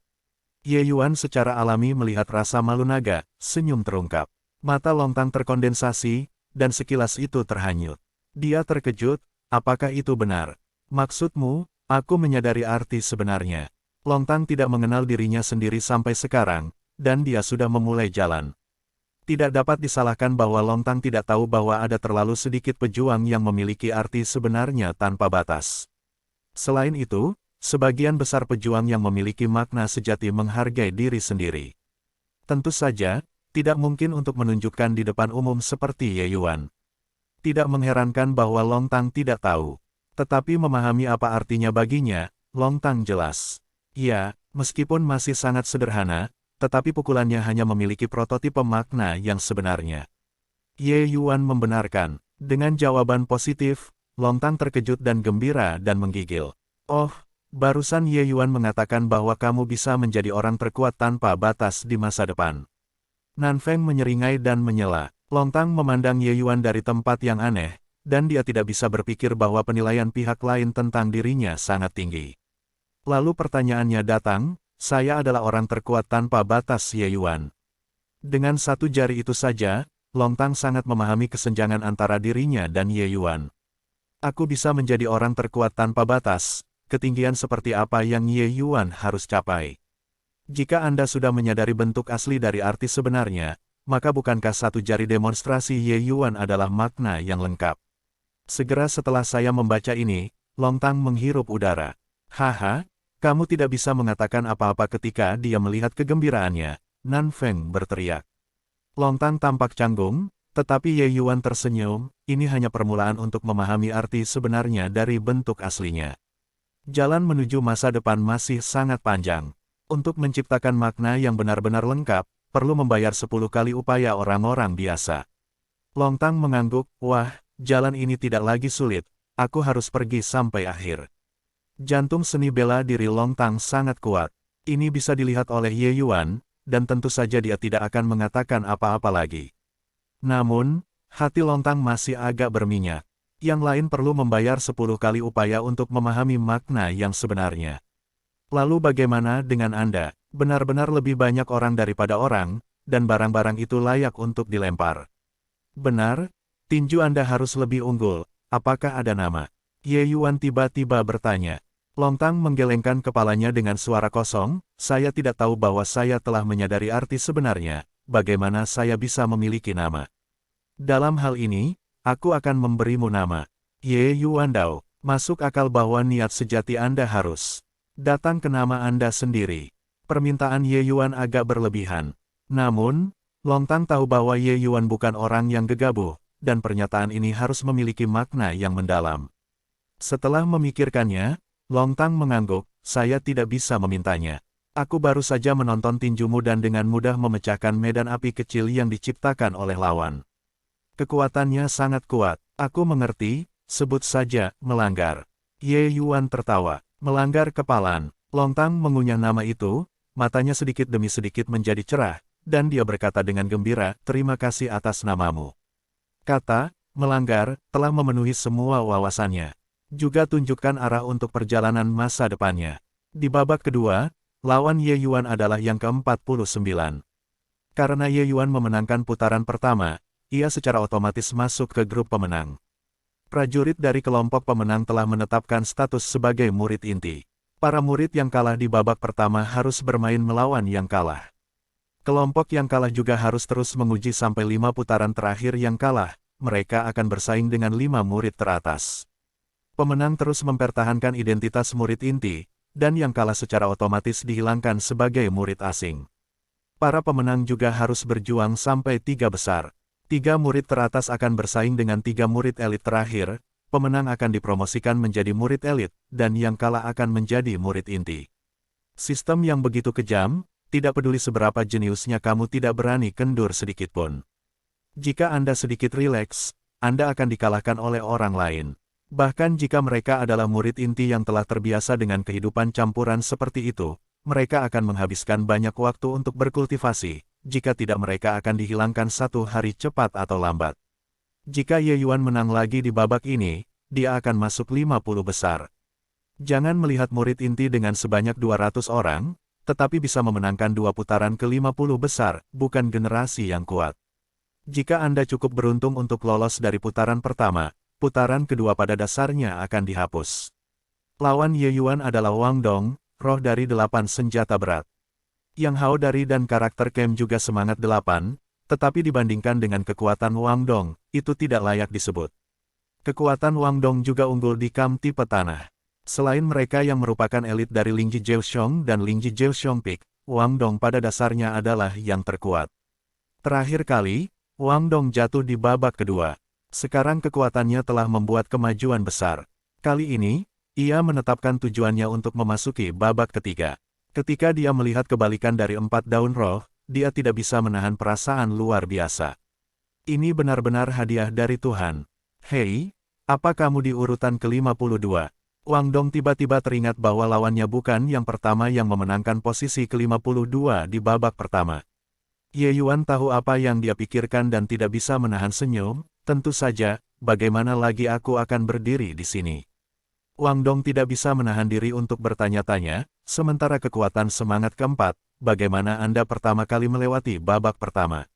Speaker 1: Ye Yuan secara alami melihat rasa malu naga, senyum terungkap. Mata Long Tang terkondensasi, dan sekilas itu terhanyut. Dia terkejut, apakah itu benar? Maksudmu, aku menyadari arti sebenarnya. Long Tang tidak mengenal dirinya sendiri sampai sekarang, dan dia sudah memulai jalan. Tidak dapat disalahkan bahwa Long Tang tidak tahu bahwa ada terlalu sedikit pejuang yang memiliki arti sebenarnya tanpa batas. Selain itu, sebagian besar pejuang yang memiliki makna sejati menghargai diri sendiri. Tentu saja, tidak mungkin untuk menunjukkan di depan umum seperti Ye Yuan. Tidak mengherankan bahwa Long Tang tidak tahu. Tetapi memahami apa artinya baginya, Long Tang jelas. Ya, meskipun masih sangat sederhana, tetapi pukulannya hanya memiliki prototipe makna yang sebenarnya. Ye Yuan membenarkan. Dengan jawaban positif, Long Tang terkejut dan gembira dan menggigil. Oh, barusan Ye Yuan mengatakan bahwa kamu bisa menjadi orang terkuat tanpa batas di masa depan. Nanfeng menyeringai dan menyela. Long Tang memandang Ye Yuan dari tempat yang aneh, dan dia tidak bisa berpikir bahwa penilaian pihak lain tentang dirinya sangat tinggi. Lalu pertanyaannya datang, saya adalah orang terkuat tanpa batas Ye Yuan. Dengan satu jari itu saja, Long Tang sangat memahami kesenjangan antara dirinya dan Ye Yuan. Aku bisa menjadi orang terkuat tanpa batas, ketinggian seperti apa yang Ye Yuan harus capai. Jika Anda sudah menyadari bentuk asli dari arti sebenarnya, maka bukankah satu jari demonstrasi Ye Yuan adalah makna yang lengkap? Segera setelah saya membaca ini, Long Tang menghirup udara. Haha. Kamu tidak bisa mengatakan apa-apa ketika dia melihat kegembiraannya, Nanfeng berteriak. Long Tang tampak canggung, tetapi Ye Yuan tersenyum, ini hanya permulaan untuk memahami arti sebenarnya dari bentuk aslinya. Jalan menuju masa depan masih sangat panjang. Untuk menciptakan makna yang benar-benar lengkap, perlu membayar 10 kali upaya orang-orang biasa. Long Tang mengangguk, wah, jalan ini tidak lagi sulit, aku harus pergi sampai akhir. Jantung seni bela diri Long Tang sangat kuat. Ini bisa dilihat oleh Ye Yuan, dan tentu saja dia tidak akan mengatakan apa-apa lagi. Namun, hati Long Tang masih agak berminyak. Yang lain perlu membayar 10 kali upaya untuk memahami makna yang sebenarnya. Lalu bagaimana dengan Anda? Benar-benar lebih banyak orang daripada orang, dan barang-barang itu layak untuk dilempar. Benar, tinju Anda harus lebih unggul. Apakah ada nama? Ye Yuan tiba-tiba bertanya. Longtang menggelengkan kepalanya dengan suara kosong, saya tidak tahu bahwa saya telah menyadari arti sebenarnya, bagaimana saya bisa memiliki nama. Dalam hal ini, aku akan memberimu nama. Ye Yuan Dao, masuk akal bahwa niat sejati Anda harus datang ke nama Anda sendiri. Permintaan Ye Yuan agak berlebihan. Namun, Longtang tahu bahwa Ye Yuan bukan orang yang gegabah, dan pernyataan ini harus memiliki makna yang mendalam. Setelah memikirkannya, Longtang mengangguk, saya tidak bisa memintanya. Aku baru saja menonton tinjumu dan dengan mudah memecahkan medan api kecil yang diciptakan oleh lawan. Kekuatannya sangat kuat. Aku mengerti, sebut saja, melanggar. Ye Yuan tertawa. Melanggar kepalan. Longtang mengunyah nama itu, matanya sedikit demi sedikit menjadi cerah, dan dia berkata dengan gembira, terima kasih atas namamu. Kata, melanggar, telah memenuhi semua wawasannya. Juga tunjukkan arah untuk perjalanan masa depannya. Di babak kedua, lawan Ye Yuan adalah yang ke-49. Karena Ye Yuan memenangkan putaran pertama, ia secara otomatis masuk ke grup pemenang. Prajurit dari kelompok pemenang telah menetapkan status sebagai murid inti. Para murid yang kalah di babak pertama harus bermain melawan yang kalah. Kelompok yang kalah juga harus terus menguji sampai 5 putaran terakhir yang kalah, mereka akan bersaing dengan 5 murid teratas. Pemenang terus mempertahankan identitas murid inti, dan yang kalah secara otomatis dihilangkan sebagai murid asing. Para pemenang juga harus berjuang sampai 3 besar. 3 murid teratas akan bersaing dengan 3 murid elit terakhir, pemenang akan dipromosikan menjadi murid elit, dan yang kalah akan menjadi murid inti. Sistem yang begitu kejam, tidak peduli seberapa jeniusnya kamu tidak berani kendur sedikitpun. Jika Anda sedikit rileks, Anda akan dikalahkan oleh orang lain. Bahkan jika mereka adalah murid inti yang telah terbiasa dengan kehidupan campuran seperti itu, mereka akan menghabiskan banyak waktu untuk berkultivasi, jika tidak mereka akan dihilangkan satu hari cepat atau lambat. Jika Ye Yuan menang lagi di babak ini, dia akan masuk 50 besar. Jangan melihat murid inti dengan sebanyak 200 orang, tetapi bisa memenangkan 2 putaran ke 50 besar, bukan generasi yang kuat. Jika Anda cukup beruntung untuk lolos dari putaran pertama, putaran kedua pada dasarnya akan dihapus. Lawan Ye Yuan adalah Wang Dong, roh dari 8 senjata berat. Yang Hao dari dan karakter Kem juga semangat 8, tetapi dibandingkan dengan kekuatan Wang Dong, itu tidak layak disebut. Kekuatan Wang Dong juga unggul di Kam tipe tanah. Selain mereka yang merupakan elit dari Lingji Jiaoxiong dan Lingji Jiaoxiong Peak, Wang Dong pada dasarnya adalah yang terkuat. Terakhir kali, Wang Dong jatuh di babak kedua. Sekarang kekuatannya telah membuat kemajuan besar. Kali ini, ia menetapkan tujuannya untuk memasuki babak ketiga. Ketika dia melihat kebalikan dari 4 daun roh, dia tidak bisa menahan perasaan luar biasa. Ini benar-benar hadiah dari Tuhan. Hei, apa kamu di urutan ke-52? Wang Dong tiba-tiba teringat bahwa lawannya bukan yang pertama yang memenangkan posisi ke-52 di babak pertama. Ye Yuan tahu apa yang dia pikirkan dan tidak bisa menahan senyum. Tentu saja, bagaimana lagi aku akan berdiri di sini. Wang Dong tidak bisa menahan diri untuk bertanya-tanya, sementara kekuatan semangat keempat, bagaimana Anda pertama kali melewati babak pertama?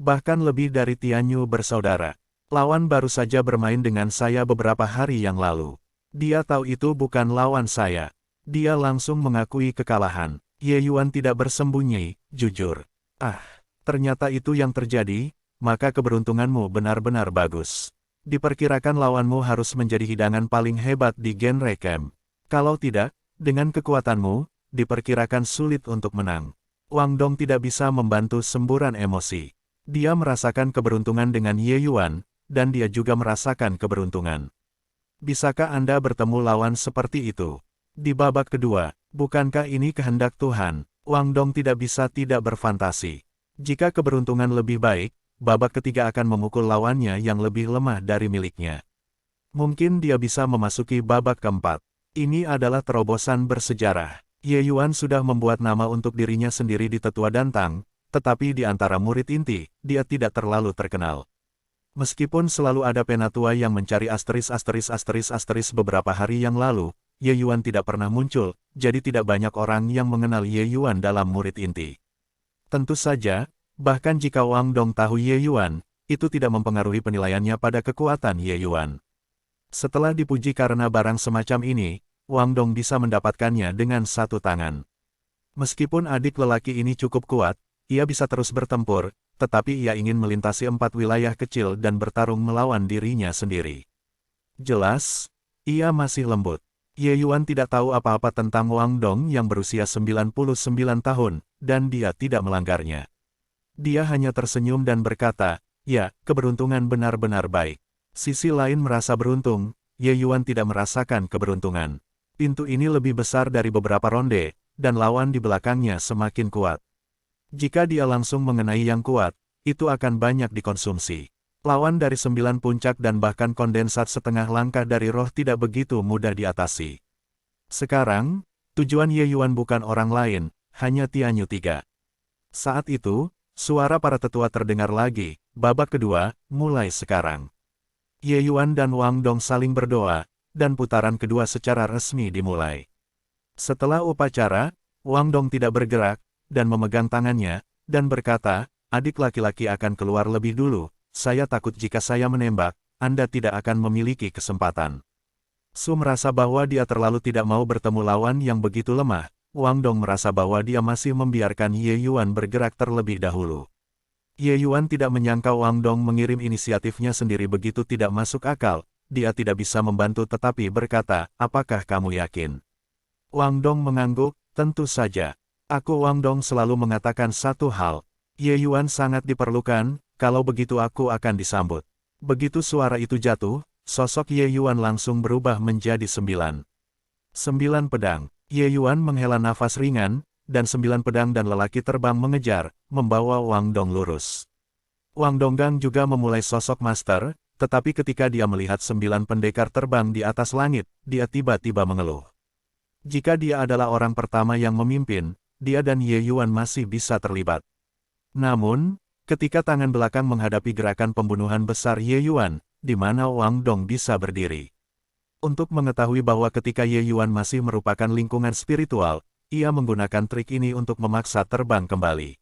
Speaker 1: Bahkan lebih dari Tianyu bersaudara. Lawan baru saja bermain dengan saya beberapa hari yang lalu. Dia tahu itu bukan lawan saya. Dia langsung mengakui kekalahan. Ye Yuan tidak bersembunyi, jujur. Ternyata itu yang terjadi. Maka keberuntunganmu benar-benar bagus. Diperkirakan lawanmu harus menjadi hidangan paling hebat di genre Kem. Kalau tidak, dengan kekuatanmu, diperkirakan sulit untuk menang. Wang Dong tidak bisa membantu semburan emosi. Dia merasakan keberuntungan dengan Ye Yuan, dan dia juga merasakan keberuntungan. Bisakah Anda bertemu lawan seperti itu? Di babak kedua, bukankah ini kehendak Tuhan? Wang Dong tidak bisa tidak berfantasi. Jika keberuntungan lebih baik, babak ketiga akan memukul lawannya yang lebih lemah dari miliknya. Mungkin dia bisa memasuki babak keempat. Ini adalah terobosan bersejarah. Ye Yuan sudah membuat nama untuk dirinya sendiri di Tetua Dantang, tetapi di antara murid inti, dia tidak terlalu terkenal. Meskipun selalu ada penatua yang mencari asteris beberapa hari yang lalu, Ye Yuan tidak pernah muncul, jadi tidak banyak orang yang mengenal Ye Yuan dalam murid inti. Tentu saja, bahkan jika Wang Dong tahu Ye Yuan, itu tidak mempengaruhi penilaiannya pada kekuatan Ye Yuan. Setelah dipuji karena barang semacam ini, Wang Dong bisa mendapatkannya dengan satu tangan. Meskipun adik lelaki ini cukup kuat, ia bisa terus bertempur, tetapi ia ingin melintasi 4 wilayah kecil dan bertarung melawan dirinya sendiri. Jelas, ia masih lembut. Ye Yuan tidak tahu apa-apa tentang Wang Dong yang berusia 99 tahun, dan dia tidak melanggarnya. Dia hanya tersenyum dan berkata, "Ya, keberuntungan benar-benar baik." Sisi lain merasa beruntung, Ye Yuan tidak merasakan keberuntungan. Pintu ini lebih besar dari beberapa ronde, dan lawan di belakangnya semakin kuat. Jika dia langsung mengenai yang kuat, itu akan banyak dikonsumsi. Lawan dari 9 puncak dan bahkan kondensat setengah langkah dari roh tidak begitu mudah diatasi. Sekarang, tujuan Ye Yuan bukan orang lain, hanya Tianyu 3. Saat itu, suara para tetua terdengar lagi, babak kedua, mulai sekarang. Ye Yuan dan Wang Dong saling berdoa, dan putaran kedua secara resmi dimulai. Setelah upacara, Wang Dong tidak bergerak, dan memegang tangannya, dan berkata, "Adik laki-laki akan keluar lebih dulu, saya takut jika saya menembak, Anda tidak akan memiliki kesempatan." Su merasa bahwa dia terlalu tidak mau bertemu lawan yang begitu lemah. Wang Dong merasa bahwa dia masih membiarkan Ye Yuan bergerak terlebih dahulu. Ye Yuan tidak menyangka Wang Dong mengirim inisiatifnya sendiri begitu tidak masuk akal, dia tidak bisa membantu tetapi berkata, "Apakah kamu yakin?" Wang Dong mengangguk, "Tentu saja. Aku Wang Dong selalu mengatakan satu hal, Ye Yuan sangat diperlukan, kalau begitu aku akan disambut." Begitu suara itu jatuh, sosok Ye Yuan langsung berubah menjadi 9 pedang. Ye Yuan menghela nafas ringan, dan 9 pedang dan lelaki terbang mengejar, membawa Wang Dong lurus. Wang Donggang juga memulai sosok master, tetapi ketika dia melihat 9 pendekar terbang di atas langit, dia tiba-tiba mengeluh. Jika dia adalah orang pertama yang memimpin, dia dan Ye Yuan masih bisa terlibat. Namun, ketika tangan belakang menghadapi gerakan pembunuhan besar Ye Yuan, di mana Wang Dong bisa berdiri. Untuk mengetahui bahwa ketika Ye Yuan masih merupakan lingkungan spiritual, ia menggunakan trik ini untuk memaksa terbang kembali.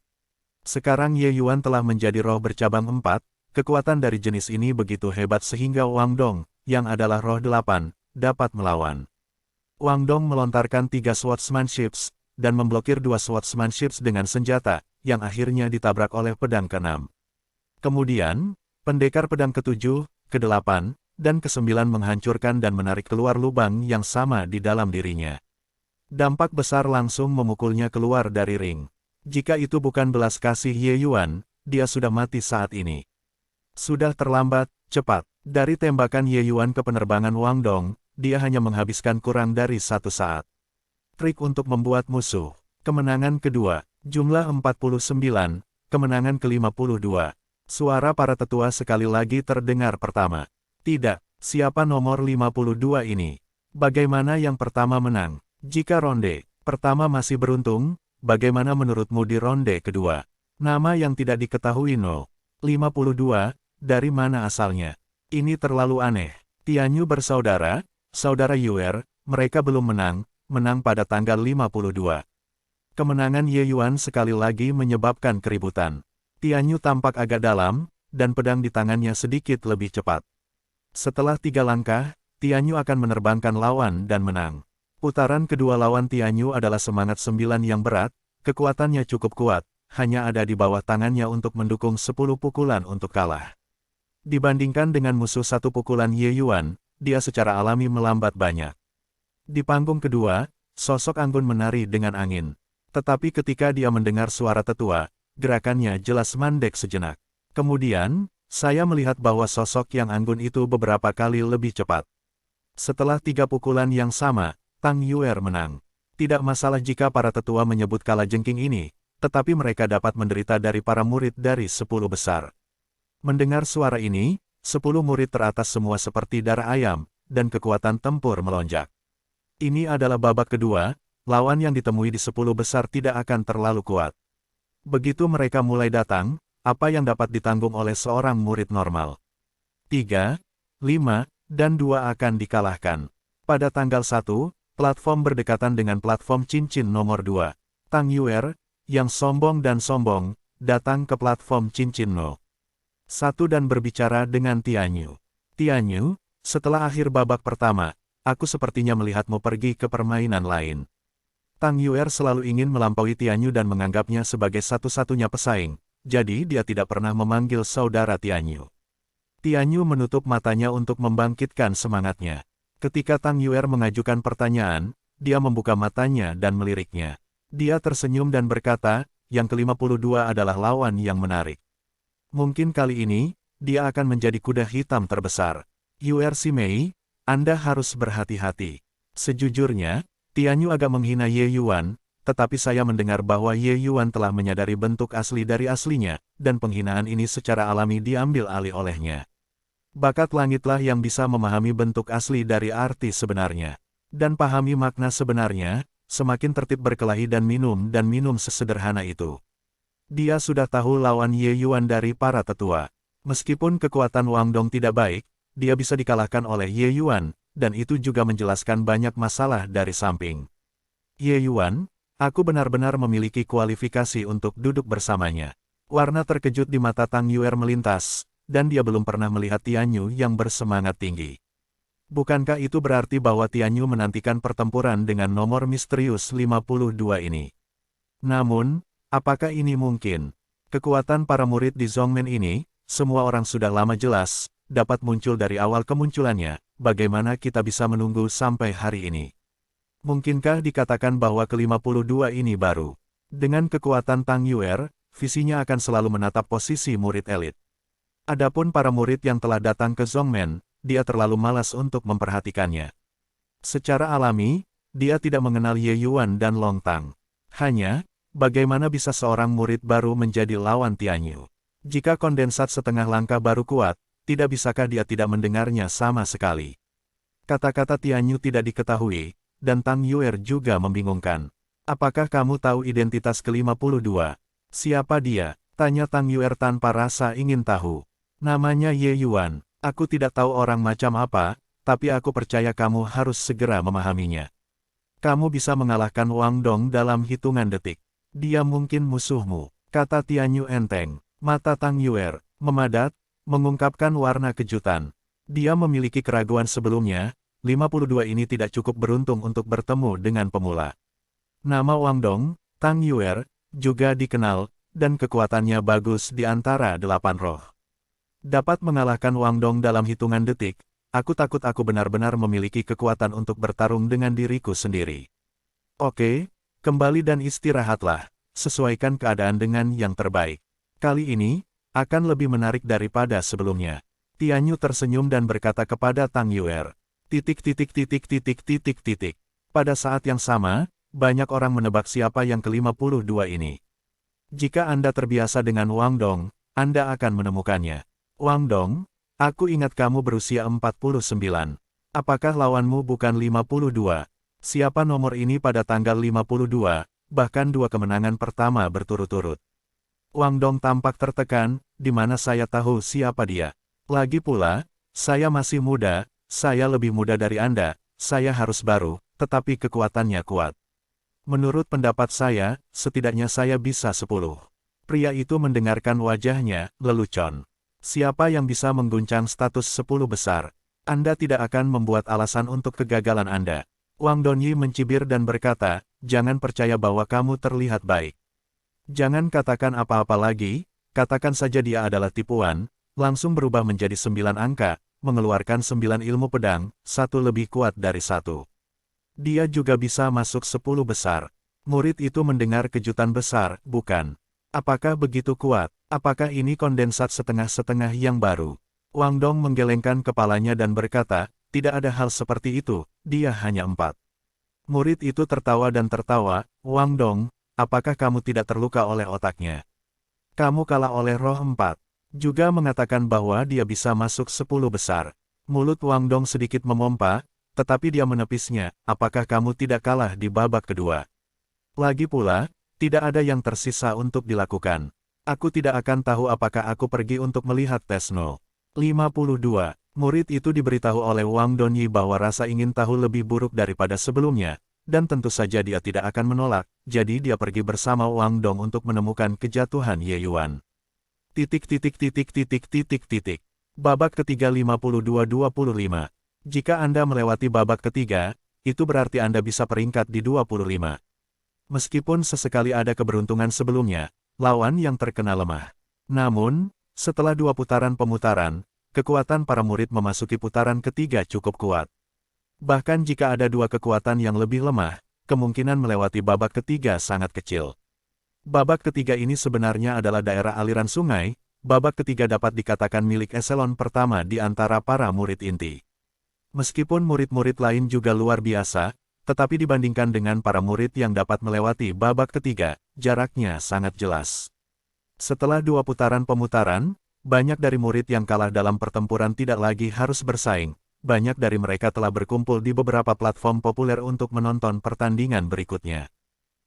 Speaker 1: Sekarang Ye Yuan telah menjadi roh bercabang 4, kekuatan dari jenis ini begitu hebat sehingga Wang Dong, yang adalah roh 8, dapat melawan. Wang Dong melontarkan 3 swordsmanships, dan memblokir 2 swordsmanships dengan senjata, yang akhirnya ditabrak oleh pedang ke-6. Kemudian, pendekar pedang ke-7, ke-8, dan ke-9 menghancurkan dan menarik keluar lubang yang sama di dalam dirinya. Dampak besar langsung memukulnya keluar dari ring. Jika itu bukan belas kasih Ye Yuan, dia sudah mati saat ini. Sudah terlambat, cepat. Dari tembakan Ye Yuan ke penerbangan Wang Dong, dia hanya menghabiskan kurang dari 1 saat. Trik untuk membuat musuh. Kemenangan kedua, jumlah 49, kemenangan ke-52. Suara para tetua sekali lagi terdengar pertama. Tidak, siapa nomor 52 ini? Bagaimana yang pertama menang? Jika ronde pertama masih beruntung, bagaimana menurutmu di ronde kedua? Nama yang tidak diketahui 52, dari mana asalnya? Ini terlalu aneh. Tianyu bersaudara, saudara Yuer, mereka belum menang pada tanggal 52. Kemenangan Ye Yuan sekali lagi menyebabkan keributan. Tianyu tampak agak dalam, dan pedang di tangannya sedikit lebih cepat. Setelah 3 langkah, Tianyu akan menerbangkan lawan dan menang. Putaran kedua lawan Tianyu adalah semangat 9 yang berat, kekuatannya cukup kuat, hanya ada di bawah tangannya untuk mendukung 10 pukulan untuk kalah. Dibandingkan dengan musuh 1 pukulan Ye Yuan, dia secara alami melambat banyak. Di panggung kedua, sosok Anggun menari dengan angin. Tetapi ketika dia mendengar suara tetua, gerakannya jelas mandek sejenak. Kemudian, saya melihat bahwa sosok yang anggun itu beberapa kali lebih cepat. Setelah 3 pukulan yang sama, Tang Yuer menang. Tidak masalah jika para tetua menyebut kalajengking ini, tetapi mereka dapat menderita dari para murid dari 10 besar. Mendengar suara ini, 10 murid teratas semua seperti darah ayam, dan kekuatan tempur melonjak. Ini adalah babak kedua, lawan yang ditemui di 10 besar tidak akan terlalu kuat. Begitu mereka mulai datang, apa yang dapat ditanggung oleh seorang murid normal? 3, 5, dan 2 akan dikalahkan. Pada tanggal 1, platform berdekatan dengan platform cincin nomor 2. Tang Yuer, yang sombong dan sombong, datang ke platform cincin No. 1 dan berbicara dengan Tianyu. Tianyu, setelah akhir babak pertama, aku sepertinya melihatmu pergi ke permainan lain. Tang Yuer selalu ingin melampaui Tianyu dan menganggapnya sebagai satu-satunya pesaing, jadi dia tidak pernah memanggil saudara Tianyu. Tianyu menutup matanya untuk membangkitkan semangatnya. Ketika Tang Yuer mengajukan pertanyaan, dia membuka matanya dan meliriknya. Dia tersenyum dan berkata, yang ke-52 adalah lawan yang menarik. Mungkin kali ini, dia akan menjadi kuda hitam terbesar. Yuer Simei, Anda harus berhati-hati. Sejujurnya, Tianyu agak menghina Ye Yuan, tetapi saya mendengar bahwa Ye Yuan telah menyadari bentuk asli dari aslinya, dan penghinaan ini secara alami diambil alih olehnya. Bakat langitlah yang bisa memahami bentuk asli dari arti sebenarnya. Dan pahami makna sebenarnya, semakin tertib berkelahi dan minum sesederhana itu. Dia sudah tahu lawan Ye Yuan dari para tetua. Meskipun kekuatan Wang Dong tidak baik, dia bisa dikalahkan oleh Ye Yuan, dan itu juga menjelaskan banyak masalah dari samping. Ye Yuan, aku benar-benar memiliki kualifikasi untuk duduk bersamanya. Warna terkejut di mata Tang Yuer melintas, dan dia belum pernah melihat Tianyu yang bersemangat tinggi. Bukankah itu berarti bahwa Tianyu menantikan pertempuran dengan nomor misterius 52 ini? Namun, apakah ini mungkin? Kekuatan para murid di Zhongmen ini, semua orang sudah lama jelas, dapat muncul dari awal kemunculannya, bagaimana kita bisa menunggu sampai hari ini? Mungkinkah dikatakan bahwa ke-52 ini baru? Dengan kekuatan Tang Yuer, visinya akan selalu menatap posisi murid elit. Adapun para murid yang telah datang ke Zhongmen, dia terlalu malas untuk memperhatikannya. Secara alami, dia tidak mengenal Ye Yuan dan Long Tang. Hanya, bagaimana bisa seorang murid baru menjadi lawan Tianyu? Jika kondensat setengah langkah baru kuat, tidak bisakah dia tidak mendengarnya sama sekali? Kata-kata Tianyu tidak diketahui, dan Tang Yuer juga membingungkan. Apakah kamu tahu identitas ke-52? Siapa dia? Tanya Tang Yuer tanpa rasa ingin tahu. Namanya Ye Yuan. Aku tidak tahu orang macam apa, tapi aku percaya kamu harus segera memahaminya. Kamu bisa mengalahkan Wang Dong dalam hitungan detik. Dia mungkin musuhmu, kata Tianyu enteng. Mata Tang Yuer memadat, mengungkapkan warna kejutan. Dia memiliki keraguan sebelumnya, 52 ini tidak cukup beruntung untuk bertemu dengan pemula. Nama Wang Dong, Tang Yuer, juga dikenal, dan kekuatannya bagus di antara 8 roh. Dapat mengalahkan Wang Dong dalam hitungan detik, aku takut aku benar-benar memiliki kekuatan untuk bertarung dengan diriku sendiri. Oke, kembali dan istirahatlah, sesuaikan keadaan dengan yang terbaik. Kali ini, akan lebih menarik daripada sebelumnya. Tianyu tersenyum dan berkata kepada Tang Yuer. Pada saat yang sama, banyak orang menebak siapa yang ke-52 ini. Jika Anda terbiasa dengan Wang Dong, Anda akan menemukannya. Wang Dong, aku ingat kamu berusia 49. Apakah lawanmu bukan 52? Siapa nomor ini pada tanggal 52, bahkan 2 kemenangan pertama berturut-turut? Wang Dong tampak tertekan, di mana saya tahu siapa dia. Lagi pula, saya masih muda, saya lebih muda dari Anda, saya harus baru, tetapi kekuatannya kuat. Menurut pendapat saya, setidaknya saya bisa 10. Pria itu mendengarkan wajahnya, lelucon. Siapa yang bisa mengguncang status 10 besar? Anda tidak akan membuat alasan untuk kegagalan Anda. Wang Donyi mencibir dan berkata, jangan percaya bahwa kamu terlihat baik. Jangan katakan apa-apa lagi, katakan saja dia adalah tipuan, langsung berubah menjadi 9 angka, mengeluarkan 9 ilmu pedang, 1 lebih kuat dari 1. Dia juga bisa masuk 10 besar. Murid itu mendengar kejutan besar, bukan? Apakah begitu kuat? Apakah ini kondensat setengah-setengah yang baru? Wang Dong menggelengkan kepalanya dan berkata, tidak ada hal seperti itu, dia hanya 4. Murid itu tertawa dan tertawa, Wang Dong, apakah kamu tidak terluka oleh otaknya? Kamu kalah oleh roh 4. Juga mengatakan bahwa dia bisa masuk 10 besar. Mulut Wang Dong sedikit memompa, tetapi dia menepisnya, apakah kamu tidak kalah di babak kedua? Lagi pula, tidak ada yang tersisa untuk dilakukan. Aku tidak akan tahu apakah aku pergi untuk melihat tes 52. Murid itu diberitahu oleh Wang Donyi bahwa rasa ingin tahu lebih buruk daripada sebelumnya, dan tentu saja dia tidak akan menolak, jadi dia pergi bersama Wang Dong untuk menemukan kejatuhan Ye Yuan. Babak ketiga 52-25. Jika Anda melewati babak ketiga, itu berarti Anda bisa peringkat di 25. Meskipun sesekali ada keberuntungan sebelumnya, lawan yang terkena lemah. Namun, setelah 2 putaran pemutaran, kekuatan para murid memasuki putaran ketiga cukup kuat. Bahkan jika ada 2 kekuatan yang lebih lemah, kemungkinan melewati babak ketiga sangat kecil. Babak ketiga ini sebenarnya adalah daerah aliran sungai. Babak ketiga dapat dikatakan milik eselon pertama di antara para murid inti. Meskipun murid-murid lain juga luar biasa, tetapi dibandingkan dengan para murid yang dapat melewati babak ketiga, jaraknya sangat jelas. Setelah 2 putaran pemutaran, banyak dari murid yang kalah dalam pertempuran tidak lagi harus bersaing. Banyak dari mereka telah berkumpul di beberapa platform populer untuk menonton pertandingan berikutnya.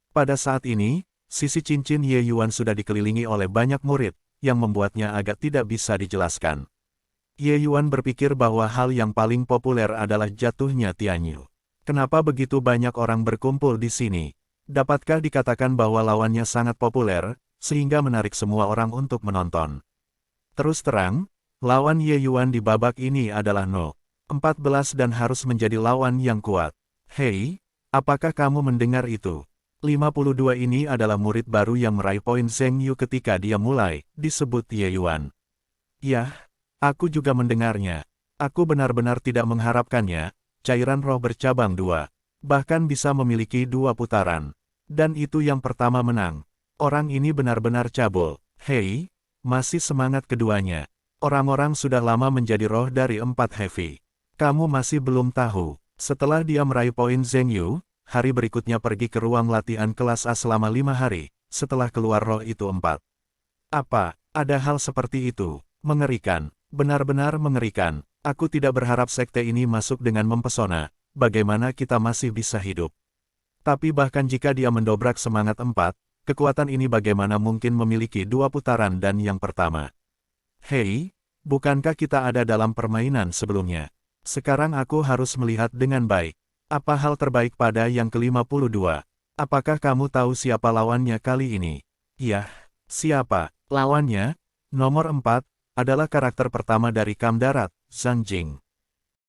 Speaker 1: Pada saat ini, sisi cincin Ye Yuan sudah dikelilingi oleh banyak murid, yang membuatnya agak tidak bisa dijelaskan. Ye Yuan berpikir bahwa hal yang paling populer adalah jatuhnya Tianyu. Kenapa begitu banyak orang berkumpul di sini? Dapatkah dikatakan bahwa lawannya sangat populer, sehingga menarik semua orang untuk menonton? Terus terang, lawan Ye Yuan di babak ini adalah No. 14 dan harus menjadi lawan yang kuat. Hei, apakah kamu mendengar itu? 52 ini adalah murid baru yang meraih poin Zheng Yu ketika dia mulai, disebut Ye Yuan. Yah, aku juga mendengarnya. Aku benar-benar tidak mengharapkannya, cairan roh bercabang 2. Bahkan bisa memiliki 2 putaran. Dan itu yang pertama menang. Orang ini benar-benar cabul. Hei, masih semangat keduanya. Orang-orang sudah lama menjadi roh dari 4 heavy. Kamu masih belum tahu. Setelah dia meraih poin Zheng Yu, hari berikutnya pergi ke ruang latihan kelas A selama 5 hari, setelah keluar roh itu 4. Apa, ada hal seperti itu? Mengerikan, benar-benar mengerikan. Aku tidak berharap sekte ini masuk dengan mempesona, bagaimana kita masih bisa hidup. Tapi bahkan jika dia mendobrak semangat 4, kekuatan ini bagaimana mungkin memiliki 2 putaran dan yang pertama. Hei, bukankah kita ada dalam permainan sebelumnya? Sekarang aku harus melihat dengan baik. Apa hal terbaik pada yang ke-52? Apakah kamu tahu siapa lawannya kali ini? Yah, siapa? Lawannya, nomor 4, adalah karakter pertama dari Kam Darat, Zhang Jing.